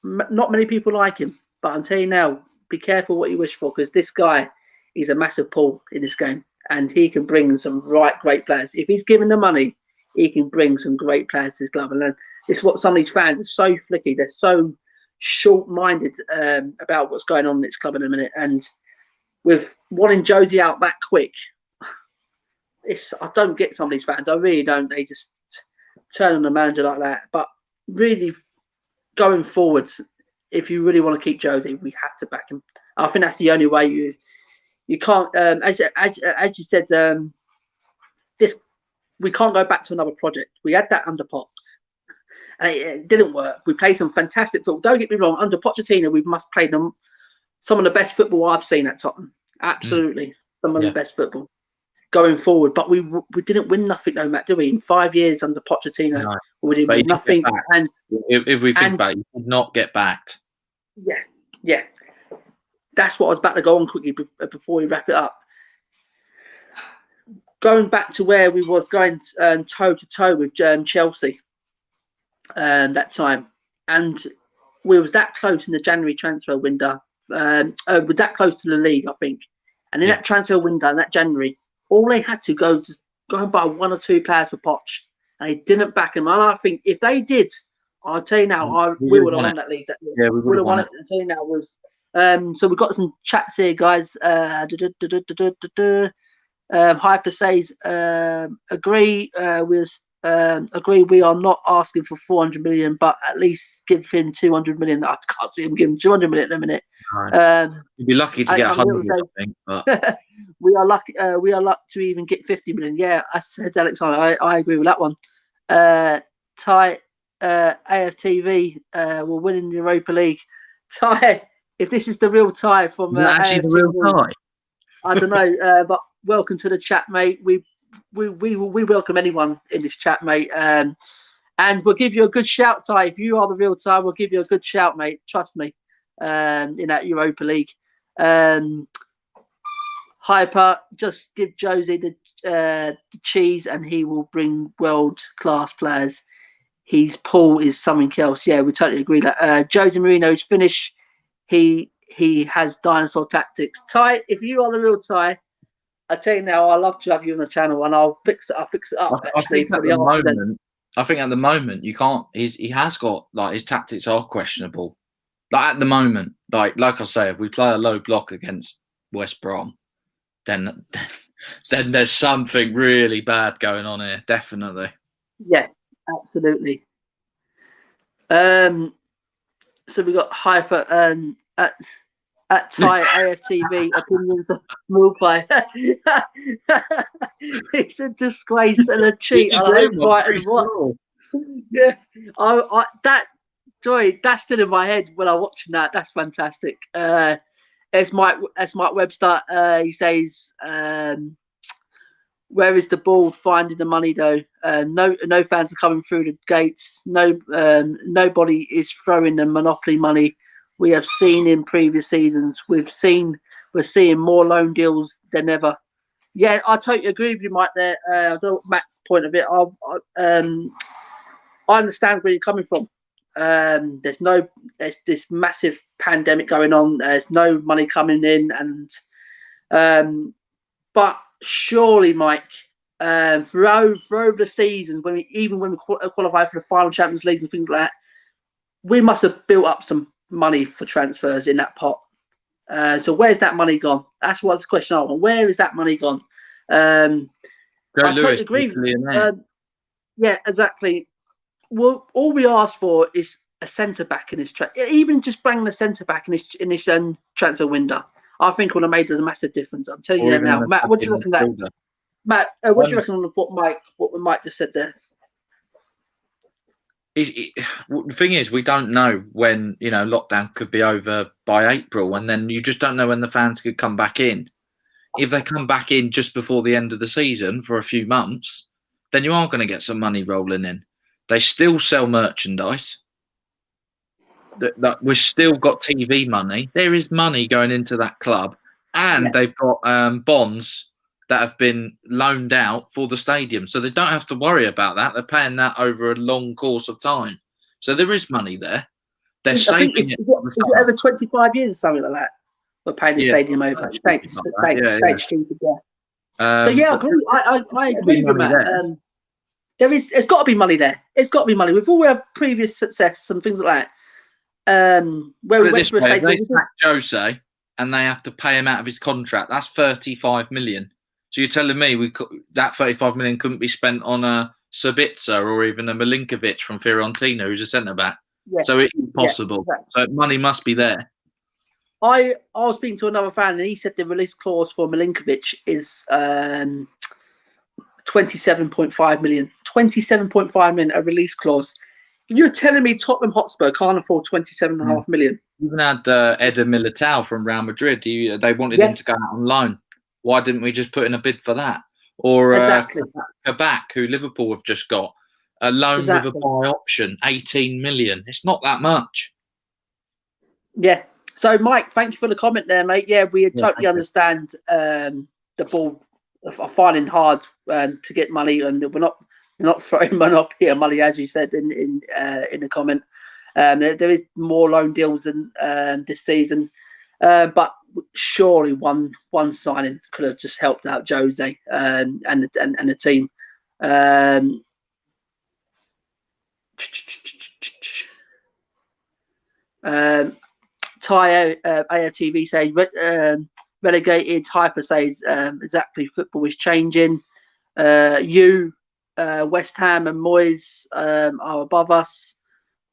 Speaker 1: not many people like him, but I'm telling you now, be careful what you wish for, because this guy is a massive pull in this game, and he can bring some great players. If he's given the money, he can bring some great players to his club. And it's what some of these fans are so flicky. They're so short-minded about what's going on in this club in a minute. And with wanting Josie out that quick, I don't get some of these fans. I really don't. They just turn on the manager like that. But really, going forwards, if you really want to keep Josie, we have to back him. I think that's the only way you can't. As you said, we can't go back to another project. We had that under Pops, and it didn't work. We played some fantastic football. Don't get me wrong. Under Pochettino, we must play some of the best football I've seen at Tottenham. Absolutely, some of the best football going forward. But we didn't win nothing, though, Matt. Did we? In 5 years under Pochettino, we didn't win nothing. And
Speaker 5: if we think back, you did not get backed.
Speaker 1: Yeah. That's what I was about to go on quickly before we wrap it up. Going back to where we was going toe to toe with Chelsea that time, and we was that close in the January transfer window. We're that close to the league, I think. And in that transfer window, in that January, all they had to go and buy 1 or 2 players for Poch, and they didn't back him. And I think if they did, I'll tell you now, we would have won that league.
Speaker 5: Yeah, we would have won it.
Speaker 1: I'll tell you now, so we've got some chats here, guys. Hyper says, agree. Agree. We are not asking for 400 million, but at least give him 200 million. I can't see him giving 200 million in a minute.
Speaker 5: You'd be lucky to get 100, I think. But
Speaker 1: we are lucky. We are lucky to even get 50 million. Yeah, I said Alexander. I agree with that one. Ty AFTV will win in the Europa League. Ty, if this is the real Ty from
Speaker 5: actually
Speaker 1: AFTV,
Speaker 5: the real Ty.
Speaker 1: I don't know, but welcome to the chat, mate. We welcome anyone in this chat, mate. And we'll give you a good shout, Ty. If you are the real Ty, we'll give you a good shout, mate. Trust me. In that Europa League. Hyper, just give Josie the cheese, and he will bring world-class players. His pull is something else. Yeah, we totally agree that Jose Mourinho's finish. He has dinosaur tactics. Ty, if you are the real Ty, I tell you now, I love to have you on the channel, and I'll fix it up. Actually, for the
Speaker 5: moment, I think at the moment you can't. He has got his tactics are questionable. At the moment, like I say, if we play a low block against West Brom, then there's something really bad going on here. Definitely.
Speaker 1: Yeah, absolutely. So we got Hyper at Thai AFTV opinions of Mulpie. It's a disgrace and a cheat. I hope Brighton what? Yeah, that's still in my head when I'm watching that. That's fantastic. As Mike Webster, he says, where is the board finding the money though? No fans are coming through the gates. Nobody is throwing the monopoly money we have seen in previous seasons. We're seeing more loan deals than ever. Yeah, I totally agree with you, Mike. There, I don't know Matt's point of it. I understand where you're coming from. There's this massive pandemic going on. There's no money coming in, and but surely, Mike, for over the season, when we qualify for the final Champions League and things like that, we must have built up some money for transfers in that pot. So where's that money gone? That's what the question I want. Where is that money gone? I totally agree. Yeah, exactly. Well, all we ask for is a centre back in this even just bringing the centre back in this transfer window. I think would have made a massitive difference. I'm telling you that now, Matt. What do you reckon that? Matt, what do you reckon on what Mike just said there?
Speaker 5: The thing is, we don't know when lockdown could be over by April, and then you just don't know when the fans could come back in. If they come back in just before the end of the season for a few months, then you are going to get some money rolling in. They still sell merchandise. We've still got TV money. There is money going into that club, and they've got bonds that have been loaned out for the stadium. So they don't have to worry about that. They're paying that over a long course of time. So there is money there. They're
Speaker 1: I
Speaker 5: saving
Speaker 1: think
Speaker 5: it.
Speaker 1: is it over 25 years or something like that? We're paying the stadium over. Thanks, stupid. So yeah, I agree. I agree with that. There's got to be money there. It's got to be money. We've all had previous success and things like that. Where we went to a stadium.
Speaker 5: They sack Jose and they have to pay him out of his contract. That's 35 million. So you're telling me that 35 million couldn't be spent on a Sabitzer or even a Milinkovic from Fiorentina, who's a centre back. Yeah. So it's possible. Yeah, exactly. So money must be there.
Speaker 1: I was speaking to another fan, and he said the release clause for Milinkovic is 27.5 million. 27.5 million, a release clause. You're telling me Tottenham Hotspur can't afford 27.5 million?
Speaker 5: You even had Eder Militao from Real Madrid. They wanted him to go out on loan. Why didn't we just put in a bid for that? Or Kabak, who Liverpool have just got, a loan with a buy option, 18 million. It's not that much.
Speaker 1: Yeah. So, Mike, thank you for the comment there, mate. Yeah, we totally understand the ball are finding hard to get money, and we're not throwing monopoly of money, as you said in the comment. There is more loan deals than this season, but surely one signing could have just helped out Jose and the team. Ty AFTV says relegated. Hyper says exactly football is changing. West Ham and Moyes are above us.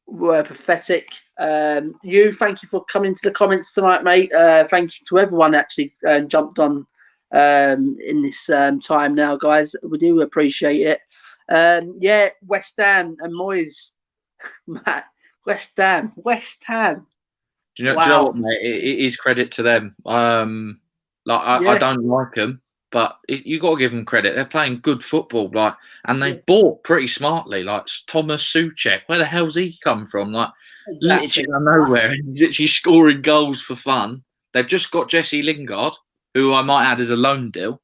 Speaker 1: We're pathetic. Thank you for coming to the comments tonight, mate. Thank you to everyone that actually jumped on in this time now, guys. We do appreciate it. West Ham and Moyes. Matt, West Ham.
Speaker 5: Do you know what, mate? It is credit to them. I don't like them, but you got to give them credit. They're playing good football, and they bought pretty smartly. Like Thomas Souček, where the hell's he come from? Literally out of nowhere. He's literally scoring goals for fun. They've just got Jesse Lingard, who I might add is a loan deal.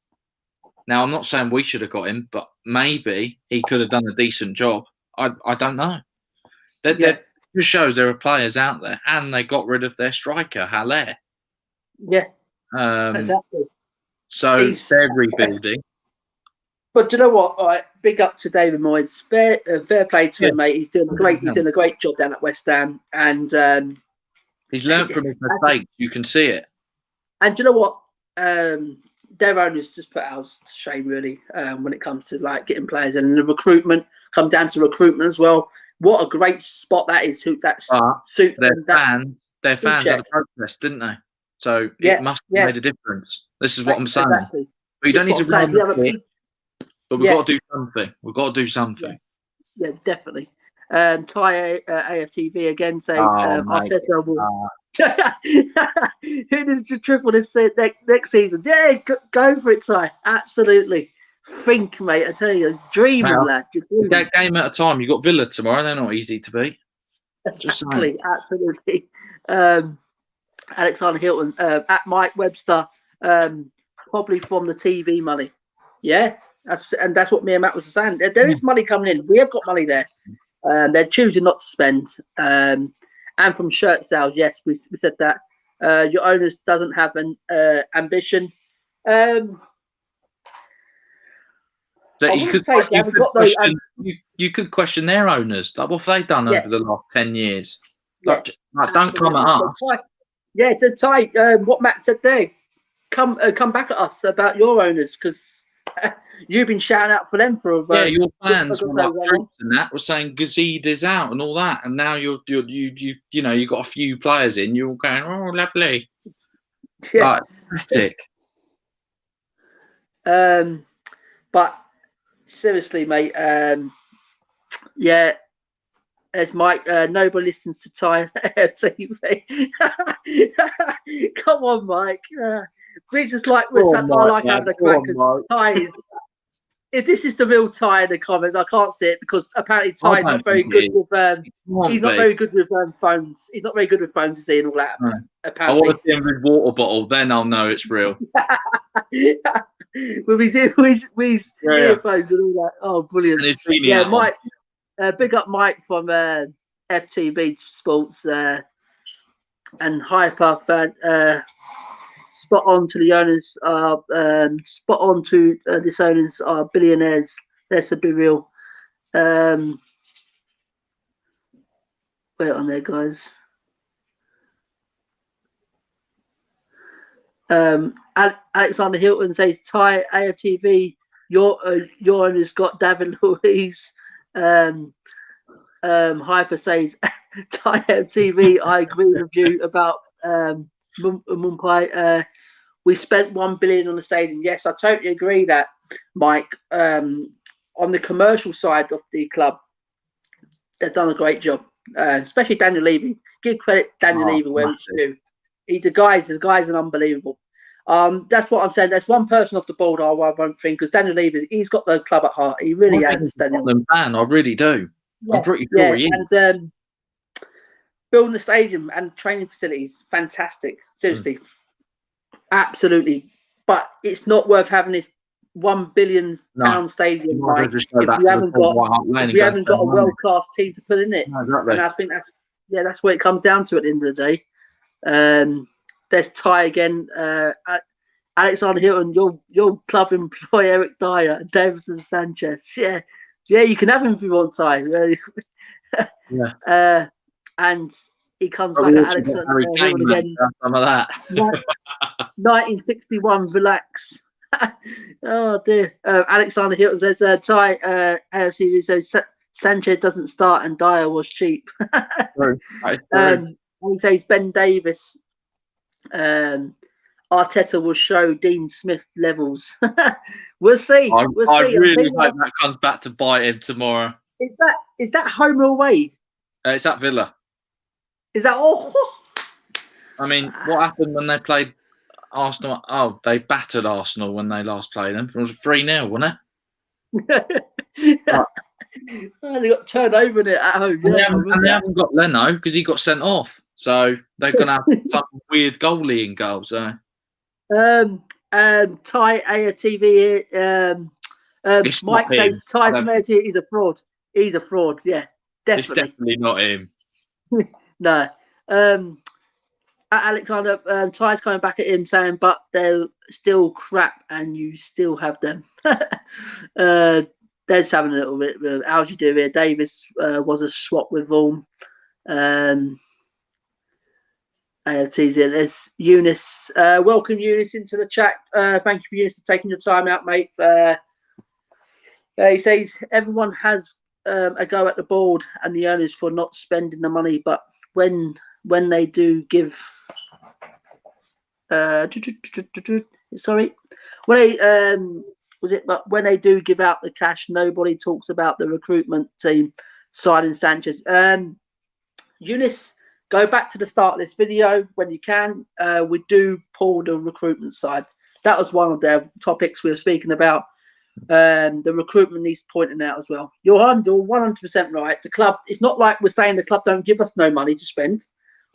Speaker 5: Now, I'm not saying we should have got him, but maybe he could have done a decent job. I don't know. It just shows there are players out there, and they got rid of their striker, Haller.
Speaker 1: Yeah, exactly.
Speaker 5: So they're rebuilding.
Speaker 1: But do you know what? All right, big up to David Moyes. Fair play to him, mate. He's doing a great job down at West Ham, and
Speaker 5: he's learned from his mistakes. You can see it.
Speaker 1: And do you know what? Their owners just put out to shame, really, when it comes to getting players, and the recruitment come down to recruitment as well. What a great spot that is! Their
Speaker 5: fans had a protest, didn't they? So it must have made a difference. This is what I'm saying. Exactly. But you don't need to run but we've got to do something. We've got to do something.
Speaker 1: Yeah, definitely. Ty AFTV again says Arteta will. Who did you triple this next season? Yeah, go for it, Ty. Absolutely. Think, mate. I tell you, dreaming, lad.
Speaker 5: That game at a time. You got Villa tomorrow. They're not easy to beat.
Speaker 1: Exactly, absolutely. Alexander Hilton at Mike Webster, probably from the TV money. Yeah, that's what me and Matt was saying. There is money coming in. We have got money there. They're choosing not to spend. And from shirt sales, yes, we said that. Your owners doesn't have an ambition.
Speaker 5: You could question their owners. What have they done over the last 10 years? Don't come at us.
Speaker 1: Yeah, it's a tight. What Matt said there. Come back at us about your owners, because you've been shouting out for them for
Speaker 5: your fans were troops and that were saying Gazid is out and all that, and now you got a few players in. You're going, oh, lovely.
Speaker 1: Yeah,
Speaker 5: pathetic.
Speaker 1: But seriously, mate. As Mike, nobody listens to Ty TV. Come on, Mike. This is like having a crack at Ty. If this is the real Ty in the comments, I can't see it because apparently Ty's not very good with. He's not very good with phones. He's not very good with phones, is he, and all that.
Speaker 5: Apparently, I want to see him with water bottle. Then I'll know it's real.
Speaker 1: with his earphones and all that. Oh, brilliant!
Speaker 5: And his beanie
Speaker 1: Yeah,
Speaker 5: hat on.
Speaker 1: Mike. Big up Mike from FTB Sports and Hyper fan. Spot on to the owners. Spot on to this owners are billionaires. Let's be real. Wait on there, guys. Alexander Hilton says, "Thai AFTV, your owners got David Luiz." Hyper says, "Thai AFTV, I agree with you about Mumbai. We spent 1 billion on the stadium. Yes, I totally agree that, Mike. On the commercial side of the club, they've done a great job, especially Daniel Levy. Give credit Daniel Levy where it's due. The guy's unbelievable. That's what I'm saying. There's one person off the board I won't think, because Daniel Levy, he's got the club at heart. He really has. Daniel.
Speaker 5: Man, I really do. I'm pretty sure he is.
Speaker 1: And building the stadium and training facilities, fantastic. Seriously, absolutely. But it's not worth having this £1 billion stadium, Mike, if we haven't got a world-class team to put in it.
Speaker 5: No, exactly.
Speaker 1: And I think that's what it comes down to at the end of the day. There's Ty again. Alexander Hilton, your club employ Eric Dyer, Davison Sanchez. Yeah, you can have him if you want, Ty. And he comes back at Alexander Hilton again.
Speaker 5: Some of that.
Speaker 1: 1961, relax. Oh dear. Alexander Hilton says, Ty AFC says Sanchez doesn't start and Dyer was cheap. He says Ben Davis. Arteta will show Dean Smith levels. We'll see.
Speaker 5: I really hope that comes back to bite him tomorrow.
Speaker 1: Is that home or away?
Speaker 5: It's at Villa.
Speaker 1: Is that all?
Speaker 5: I mean, what happened when they played Arsenal? Oh, they battered Arsenal when they last played them. It was 3-0, wasn't it?
Speaker 1: They got turned over in it at home.
Speaker 5: And they haven't got Leno because he got sent off. So they're going to have some weird goalie in goal. So,
Speaker 1: Ty AFTV here. Mike says Ty from AFTV is a fraud. He's a fraud. Yeah, definitely.
Speaker 5: It's definitely not him.
Speaker 1: No. Alexander, Ty's coming back at him saying, but they're still crap and you still have them. They're just having a little bit. How'd you do here? Davis was a swap with Vaughan. AFT's in. There's Eunice. Welcome, Eunice, into the chat. Thank you for Eunice for taking your time out, mate. He says everyone has a go at the board and the owners for not spending the money, but when they do give, But when they do give out the cash, nobody talks about the recruitment team signing Sanchez. Eunice, go back to the start of this video when you can. We do pull the recruitment side. That was one of the topics we were speaking about. The recruitment needs pointing out as well. You're 100% right. The club, it's not like we're saying the club don't give us no money to spend.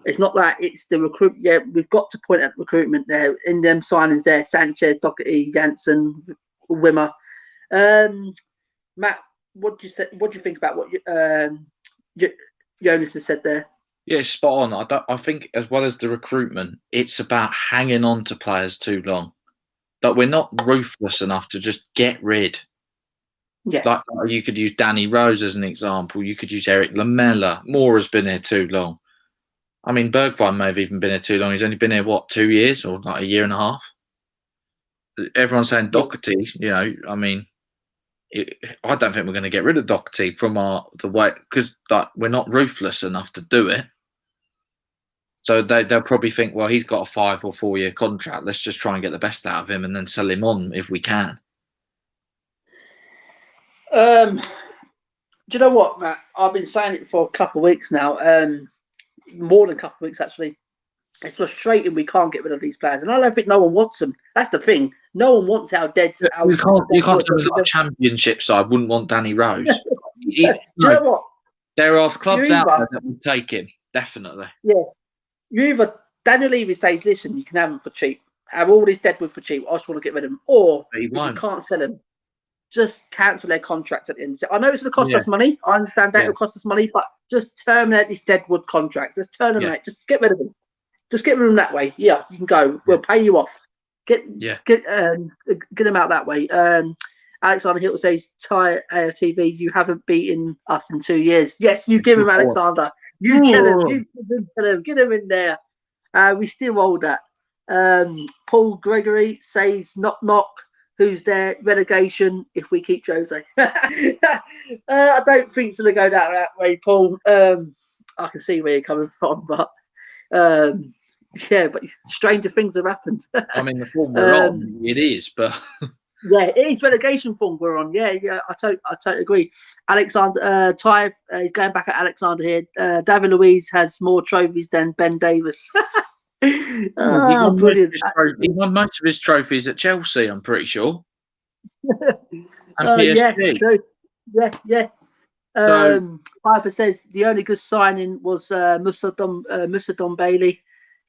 Speaker 1: It's not like it's the recruit. Yeah, we've got to point at recruitment there in them signings there. Sanchez, Doherty, Janssen, Wimmer. Matt, what do you think about what Jonas has said there?
Speaker 5: Yeah, spot on. I think as well as the recruitment, it's about hanging on to players too long. That we're not ruthless enough to just get rid.
Speaker 1: Yeah.
Speaker 5: Like you could use Danny Rose as an example. You could use Eric Lamela. Moore has been here too long. I mean, Bergwijn may have even been here too long. He's only been here, 2 years or like a year and a half? Everyone's saying Doherty, I mean, I don't think we're going to get rid of Doherty from the way, because we're not ruthless enough to do it. So they'll probably think, well, he's got a 5 or 4 year contract. Let's just try and get the best out of him and then sell him on if we can.
Speaker 1: Do you know what, Matt? I've been saying it for a couple of weeks now. More than a couple of weeks, actually. It's frustrating we can't get rid of these players. And I don't think no one wants them. That's the thing. No one wants our dead.
Speaker 5: You can't tell me a championship side wouldn't want Danny Rose.
Speaker 1: Do you know what?
Speaker 5: There are clubs out there that would take him, definitely.
Speaker 1: Yeah. Daniel Levy says, listen, you can have him for cheap. have all this deadwood for cheap. I just want to get rid of them. Or
Speaker 5: But he
Speaker 1: if you
Speaker 5: won't.
Speaker 1: can't sell them, just cancel their contracts at the end. I know it's going to cost
Speaker 5: Yeah.
Speaker 1: us money. I understand that
Speaker 5: Yeah.
Speaker 1: it'll cost us money, but just terminate these deadwood contracts. Just terminate.
Speaker 5: Yeah.
Speaker 1: Just get rid of them. Just get rid of them that way. Yeah, you can go. We'll pay you off. Get them out that way. Alexander Hill says, Ty AFTV, you haven't beaten us in 2 years. Yes, you give him, Alexander. You tell him. You tell him. Get him in there. We still hold that. Paul Gregory says, knock, knock. Who's there? Relegation if we keep Jose. I don't think it's going to go that way, Paul. I can see where you're coming from, but yeah, but stranger things have happened.
Speaker 5: I mean, the form we're on, it is, but
Speaker 1: yeah, it is relegation form we're on. Yeah, I totally agree. Alexander Ty is going back at Alexander here. David Luiz has more trophies than Ben Davis.
Speaker 5: he won
Speaker 1: Brilliant.
Speaker 5: he won most of his trophies at Chelsea, I'm pretty sure. And
Speaker 1: yeah,
Speaker 5: PSG.
Speaker 1: true. Yeah.
Speaker 5: So-
Speaker 1: Piper says the only good signing was Musa Don Bailey.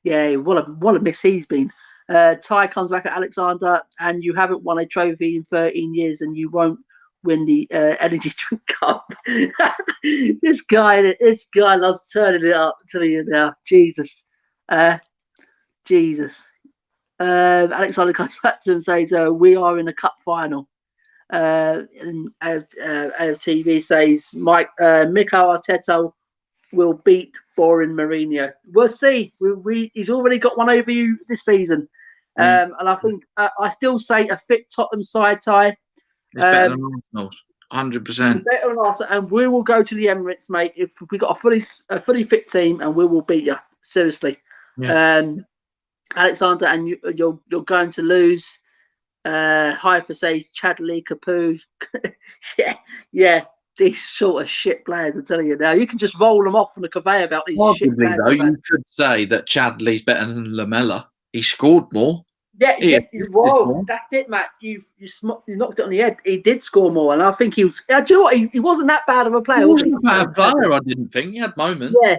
Speaker 1: Yeah, what a miss he's been. Ty comes back at Alexander, and you haven't won a trophy in 13 years, and you won't win the energy drink cup. This guy loves turning it up. To you now, Jesus. Alexander comes back to him and says, "We are in the cup final." And AFTV says, Mikel Arteta will beat boring Mourinho. We'll see. He's already got one over you this season. And I think I still say a fit Tottenham side, Ty.
Speaker 5: It's better than Arsenal's, 100%.
Speaker 1: Better than Arsenal, and we will go to the Emirates, mate. If we got a fully fit team, and we will beat you. Seriously.
Speaker 5: Yeah.
Speaker 1: Alexander, and you're going to lose. Hyper says Chadley, Capu. yeah. These sort of shit players, I'm telling you now. You can just roll them off on the conveyor belt. These shit
Speaker 5: Arguably,
Speaker 1: players,
Speaker 5: though, you could say that Chadley's better than Lamella. He scored more.
Speaker 1: Yeah, whoa, that's it, Matt. You knocked it on the head. He did score more, and I think he was. Do you know what? He wasn't that bad of a player.
Speaker 5: He wasn't a bad player, I didn't think. He had moments.
Speaker 1: Yeah.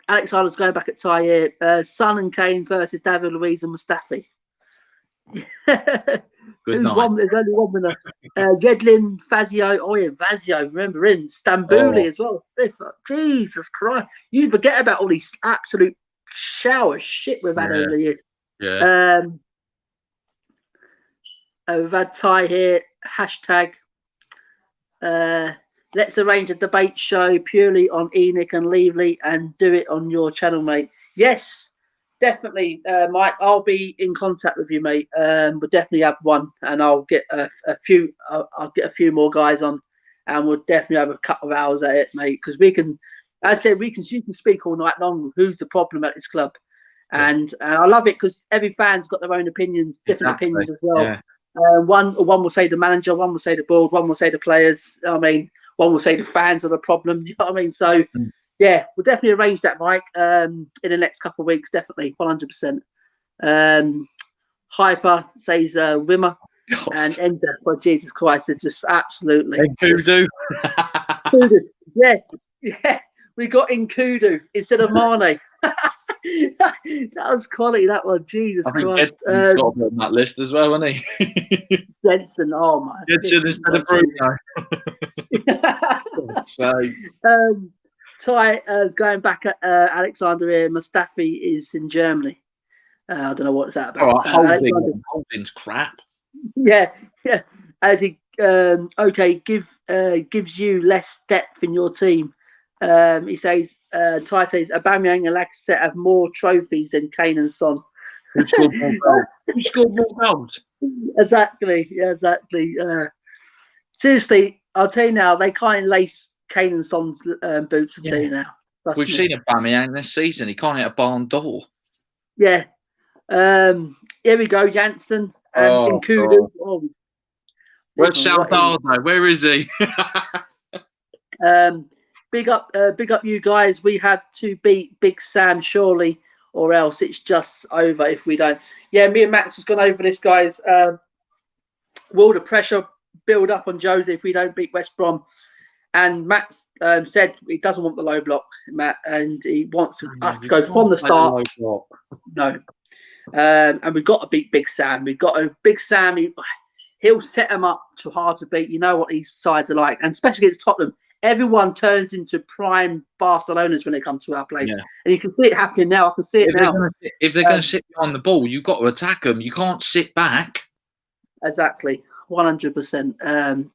Speaker 1: Alexander's going back at Ty here. Son and Kane versus David Luiz and Mustafi.
Speaker 5: Good
Speaker 1: Who's
Speaker 5: night.
Speaker 1: won? There's only one winner. Jedlin, Fazio. Oh yeah, Fazio. Remember him? Stambouli as well. Jesus Christ! You forget about all these absolute shower shit we've had over the years.
Speaker 5: Yeah.
Speaker 1: We've had Ty here. Hashtag. Let's arrange a debate show purely on Enoch and Leavely and do it on your channel, mate. Yes. Definitely, Mike. I'll be in contact with you, mate. We'll definitely have one, and I'll get a few. I'll get a few more guys on, and we'll definitely have a couple of hours at it, mate. Because we can, as I said, you can speak all night long. Who's the problem at this club? And I love it because every fan's got their own opinions, different opinions as well.
Speaker 5: Yeah.
Speaker 1: One will say the manager, one will say the board, one will say the players. I mean, one will say the fans are the problem. You know what I mean? So. Yeah, we'll definitely arrange that, Mike, in the next couple of weeks, definitely, 100%. Hyper says Wimmer and Ender, for Jesus Christ, it's just absolutely.
Speaker 5: Nkudu.
Speaker 1: Yeah, we got Nkudu instead of Mane. That was quality, that one, Jesus
Speaker 5: I think
Speaker 1: Christ.
Speaker 5: Gedson's got to be on that list as well, hasn't he?
Speaker 1: Jensen, oh my.
Speaker 5: Gedson instead of Bruno. So.
Speaker 1: Ty, going back at Alexander here, Mustafi is in Germany. I don't know what's that about.
Speaker 5: All right, Holding's crap.
Speaker 1: Yeah. As he gives you less depth in your team. He says, Ty says, Aubameyang and Lacazette have more trophies than Kane and Son.
Speaker 5: Who scored more goals? Who scored more goals?
Speaker 1: Exactly. Seriously, I'll tell you now, they can't lace Kane and Son's boots. I'll tell you now.
Speaker 5: We've seen Aubameyang this season. He can't hit a barn door.
Speaker 1: Yeah. Here we go, Janssen and Nkudu.
Speaker 5: Where's Salgado? Where is he?
Speaker 1: Big up you guys. We have to beat Big Sam surely, or else it's just over if we don't. Yeah, me and Max has gone over this, guys. Will the pressure build up on Jose if we don't beat West Brom? And Matt said he doesn't want the low block, Matt, and he wants us to go from the start. No. And we've got to beat Big Sam. We've got a Big Sam. He'll set them up too hard to beat. You know what these sides are like, and especially against Tottenham. Everyone turns into prime Barcelonas when they come to our place, and you can see it happening now. I can see it now.
Speaker 5: If they're going to sit behind the ball, you've got to attack them. You can't sit back.
Speaker 1: Exactly, 100%. And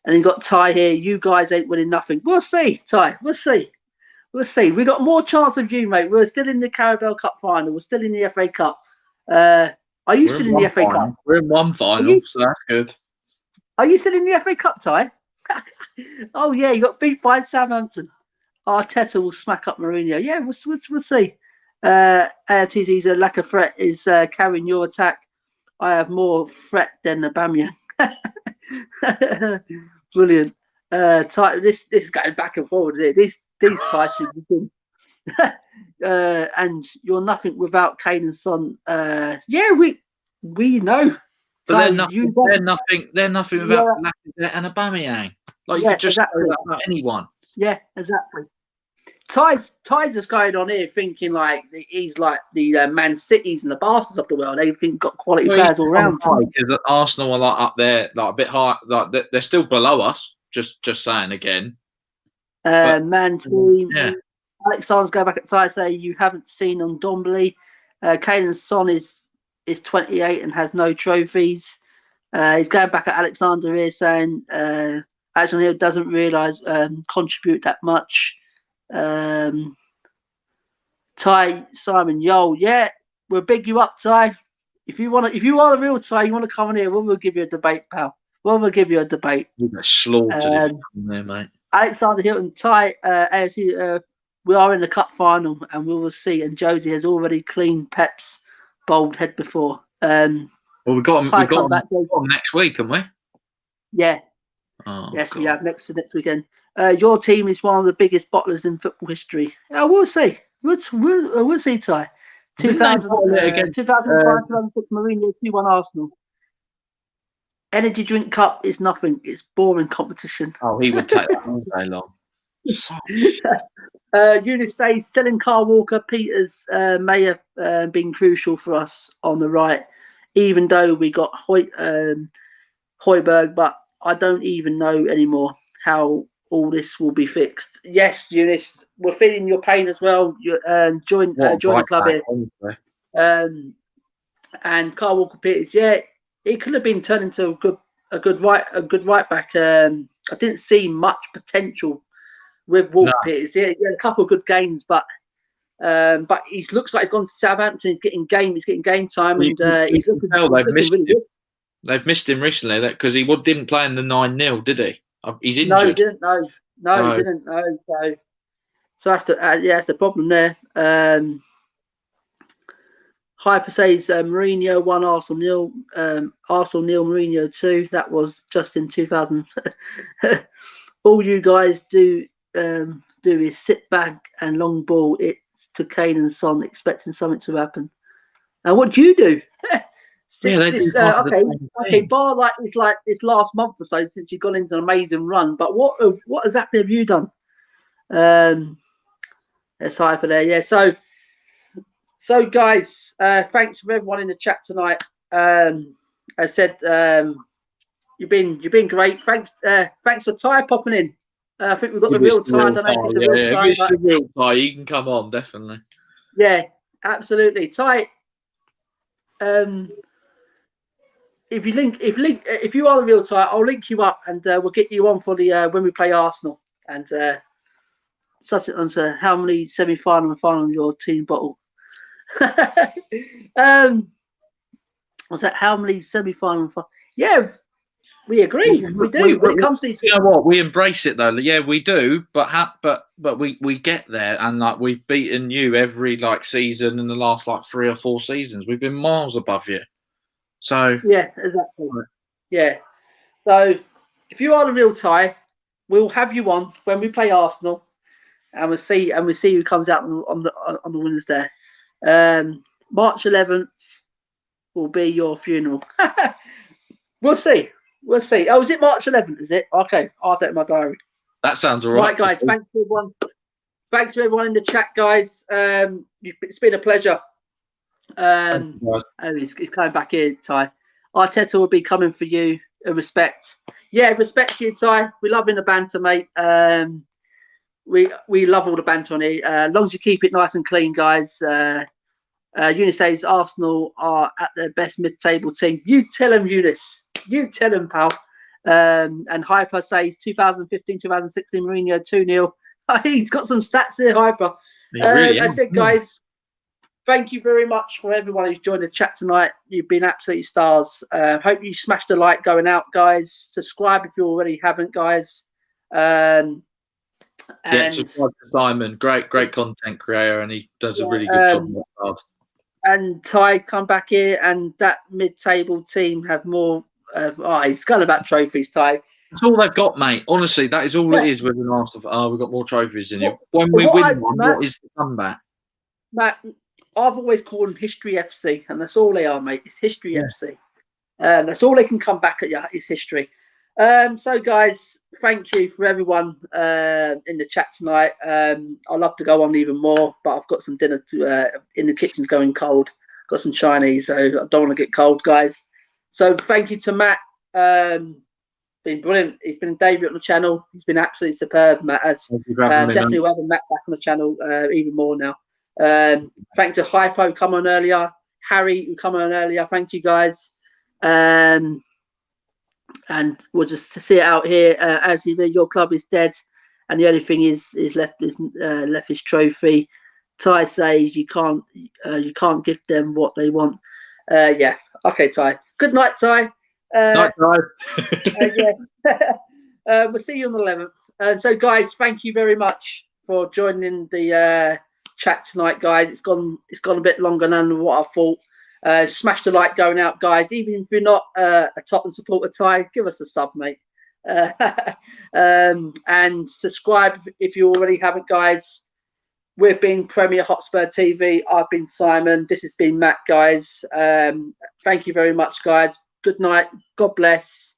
Speaker 1: you got Ty here. You guys ain't winning nothing. We'll see, Ty. We'll see. We'll see. We got more chance of you, mate. We're still in the Carabao Cup final. We're still in the FA Cup. Are you still in the FA Cup?
Speaker 5: We're in one final, so that's good.
Speaker 1: Are you still in the FA Cup, Ty? Oh yeah, you got beat by Southampton. Arteta will smack up Mourinho. Yeah, we'll see. AFTZ's a lack of threat is carrying your attack. I have more threat than Aubameyang. Brilliant. Ty, this is going back and forward. These ties should be good. And you're nothing without Kane and Son. Yeah, we know.
Speaker 5: But they're nothing without Lacazette and Aubameyang. Like you could just say that about anyone.
Speaker 1: Yeah, exactly. Ty's just going on here thinking like he's like the Man Cities and the Barca's of the world. They've got quality players all around.
Speaker 5: Because Arsenal are like up there, like a bit high. Like they're still below us. Just saying again.
Speaker 1: Man team.
Speaker 5: Yeah.
Speaker 1: Alexander's going back at Ty say you haven't seen on Dombele. Kane and Son is 28 and has no trophies. He's going back at Alexander here saying Alexander doesn't realise contribute that much. Ty Simon, yo, yeah, we'll big you up, Ty. If you are the real Ty, you want to come in here, we'll give you a debate, pal. We'll give you a debate.
Speaker 5: You get slaughtered there, mate.
Speaker 1: Alexander Hilton, Ty, AFC, we are in the cup final, and we will see. And Josie has already cleaned Pep's bald head before.
Speaker 5: Well, we got him next week, haven't we?
Speaker 1: Yeah.
Speaker 5: Oh,
Speaker 1: yes,
Speaker 5: God.
Speaker 1: we have next weekend. Your team is one of the biggest bottlers in football history. We'll see. We'll see, Ty. 2005, 2006, Mourinho 2-1 Arsenal. Energy drink cup is nothing. It's boring competition.
Speaker 5: Oh, he would take that all day long.
Speaker 1: Eunice says selling Carl Walker Peters may have been crucial for us on the right, even though we got Højbjerg, but I don't even know anymore how all this will be fixed. Yes, Eunice, we're feeling your pain as well. Join the club here. And Carl Walker Peters, yeah, it could have been turned into a good right back. I didn't see much potential with Walker Peters. Yeah, he had a couple of good games, but he looks like he's gone to Southampton. He's getting game time, and he's looking really good.
Speaker 5: They've missed him recently because he didn't play in the 9-0, did he? He's injured.
Speaker 1: No, he didn't. No, he didn't. No, so that's the problem there. Hyper says Mourinho 1, Arsenal 0. Arsenal 0, Mourinho 2. That was just in 2000. All you guys do is sit back and long ball it to Kane and Son, expecting something to happen. And what do you do? Bar like this last month or so since you've gone into an amazing run. But what exactly have you done? There's Hyper there. Yeah. So guys, thanks for everyone in the chat tonight. As I said, you've been great. Thanks for Ty popping in. I think we've got the real Ty. I don't know if it's the real Ty.
Speaker 5: If it's the real Ty, you can come on, definitely.
Speaker 1: Yeah, absolutely. Ty, if you are the real Ty, I'll link you up and we'll get you on for the when we play Arsenal and suss it on to how many semi-final and final your team bottle. What's that? How many semi-final? Yeah, we agree. We do. When it comes to these,
Speaker 5: you know what? We embrace it though. Yeah, we do. But we get there, and like we've beaten you every season in the last 3 or 4 seasons. We've been miles above you. So
Speaker 1: yeah, exactly. Yeah. So if you are the real Ty, we'll have you on when we play Arsenal, and we'll see who comes out on the winners there. March 11th will be your funeral. We'll see. Oh, is it March 11th? Is it? Okay, I'll take my diary.
Speaker 5: That sounds all right.
Speaker 1: Right, guys. Thanks to everyone. Thanks to everyone in the chat, guys. It's been a pleasure.
Speaker 5: Thank you, guys.
Speaker 1: Oh, he's coming back here, Ty. Arteta will be coming for you. Respect. Yeah, respect to you, Ty. We love in the banter, mate. We love all the banter on here. As long as you keep it nice and clean, guys. Eunice says Arsenal are at their best mid-table team. You tell him, Eunice. You tell him, pal. And Hyper says 2015-2016 Mourinho 2-0. He's got some stats here, Hyper.
Speaker 5: Really
Speaker 1: I said, guys, thank you very much for everyone who's joined the chat tonight. You've been absolutely stars. Hope you smashed the like going out, guys. Subscribe if you already haven't, guys. And
Speaker 5: subscribe to Simon. Great content creator, and he does a really good job on that card.
Speaker 1: And Ty, come back here, and that mid-table team have more. He's gone about trophies, Ty.
Speaker 5: That's all they've got, mate. Honestly, that is all it is with an Arsenal. We've got more trophies than you. When we win one, Matt, what is the comeback?
Speaker 1: Matt, I've always called them History FC, and that's all they are, mate. It's History FC. That's all they can come back at you is history. So, guys, thank you for everyone in the chat tonight. I'd love to go on even more, but I've got some dinner in the kitchen's going cold. Got some Chinese, so I don't want to get cold, guys. So, thank you to Matt. Been brilliant. He's been a debut on the channel. He's been absolutely superb, Matt. Definitely will have Matt back on the channel even more now. Thanks to Hypo, come on earlier. Harry, who come on earlier. Thank you, guys. And we'll just see it out here. LTV, your club is dead, and the only thing is left his trophy. Ty says you can't give them what they want. Yeah, okay, Ty. Good night, Ty.
Speaker 5: Night, Ty.
Speaker 1: We'll see you on the 11th. So, guys, thank you very much for joining the chat tonight, guys. It's gone a bit longer than what I thought. Smash the like going out, guys. Even if you're not a Tottenham supporter, Ty, give us a sub, mate. And subscribe if you already haven't, guys. We've been Premier Hotspur TV. I've been Simon. This has been Matt, guys. Thank you very much, guys. Good night. God bless.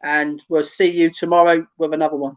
Speaker 1: And we'll see you tomorrow with another one.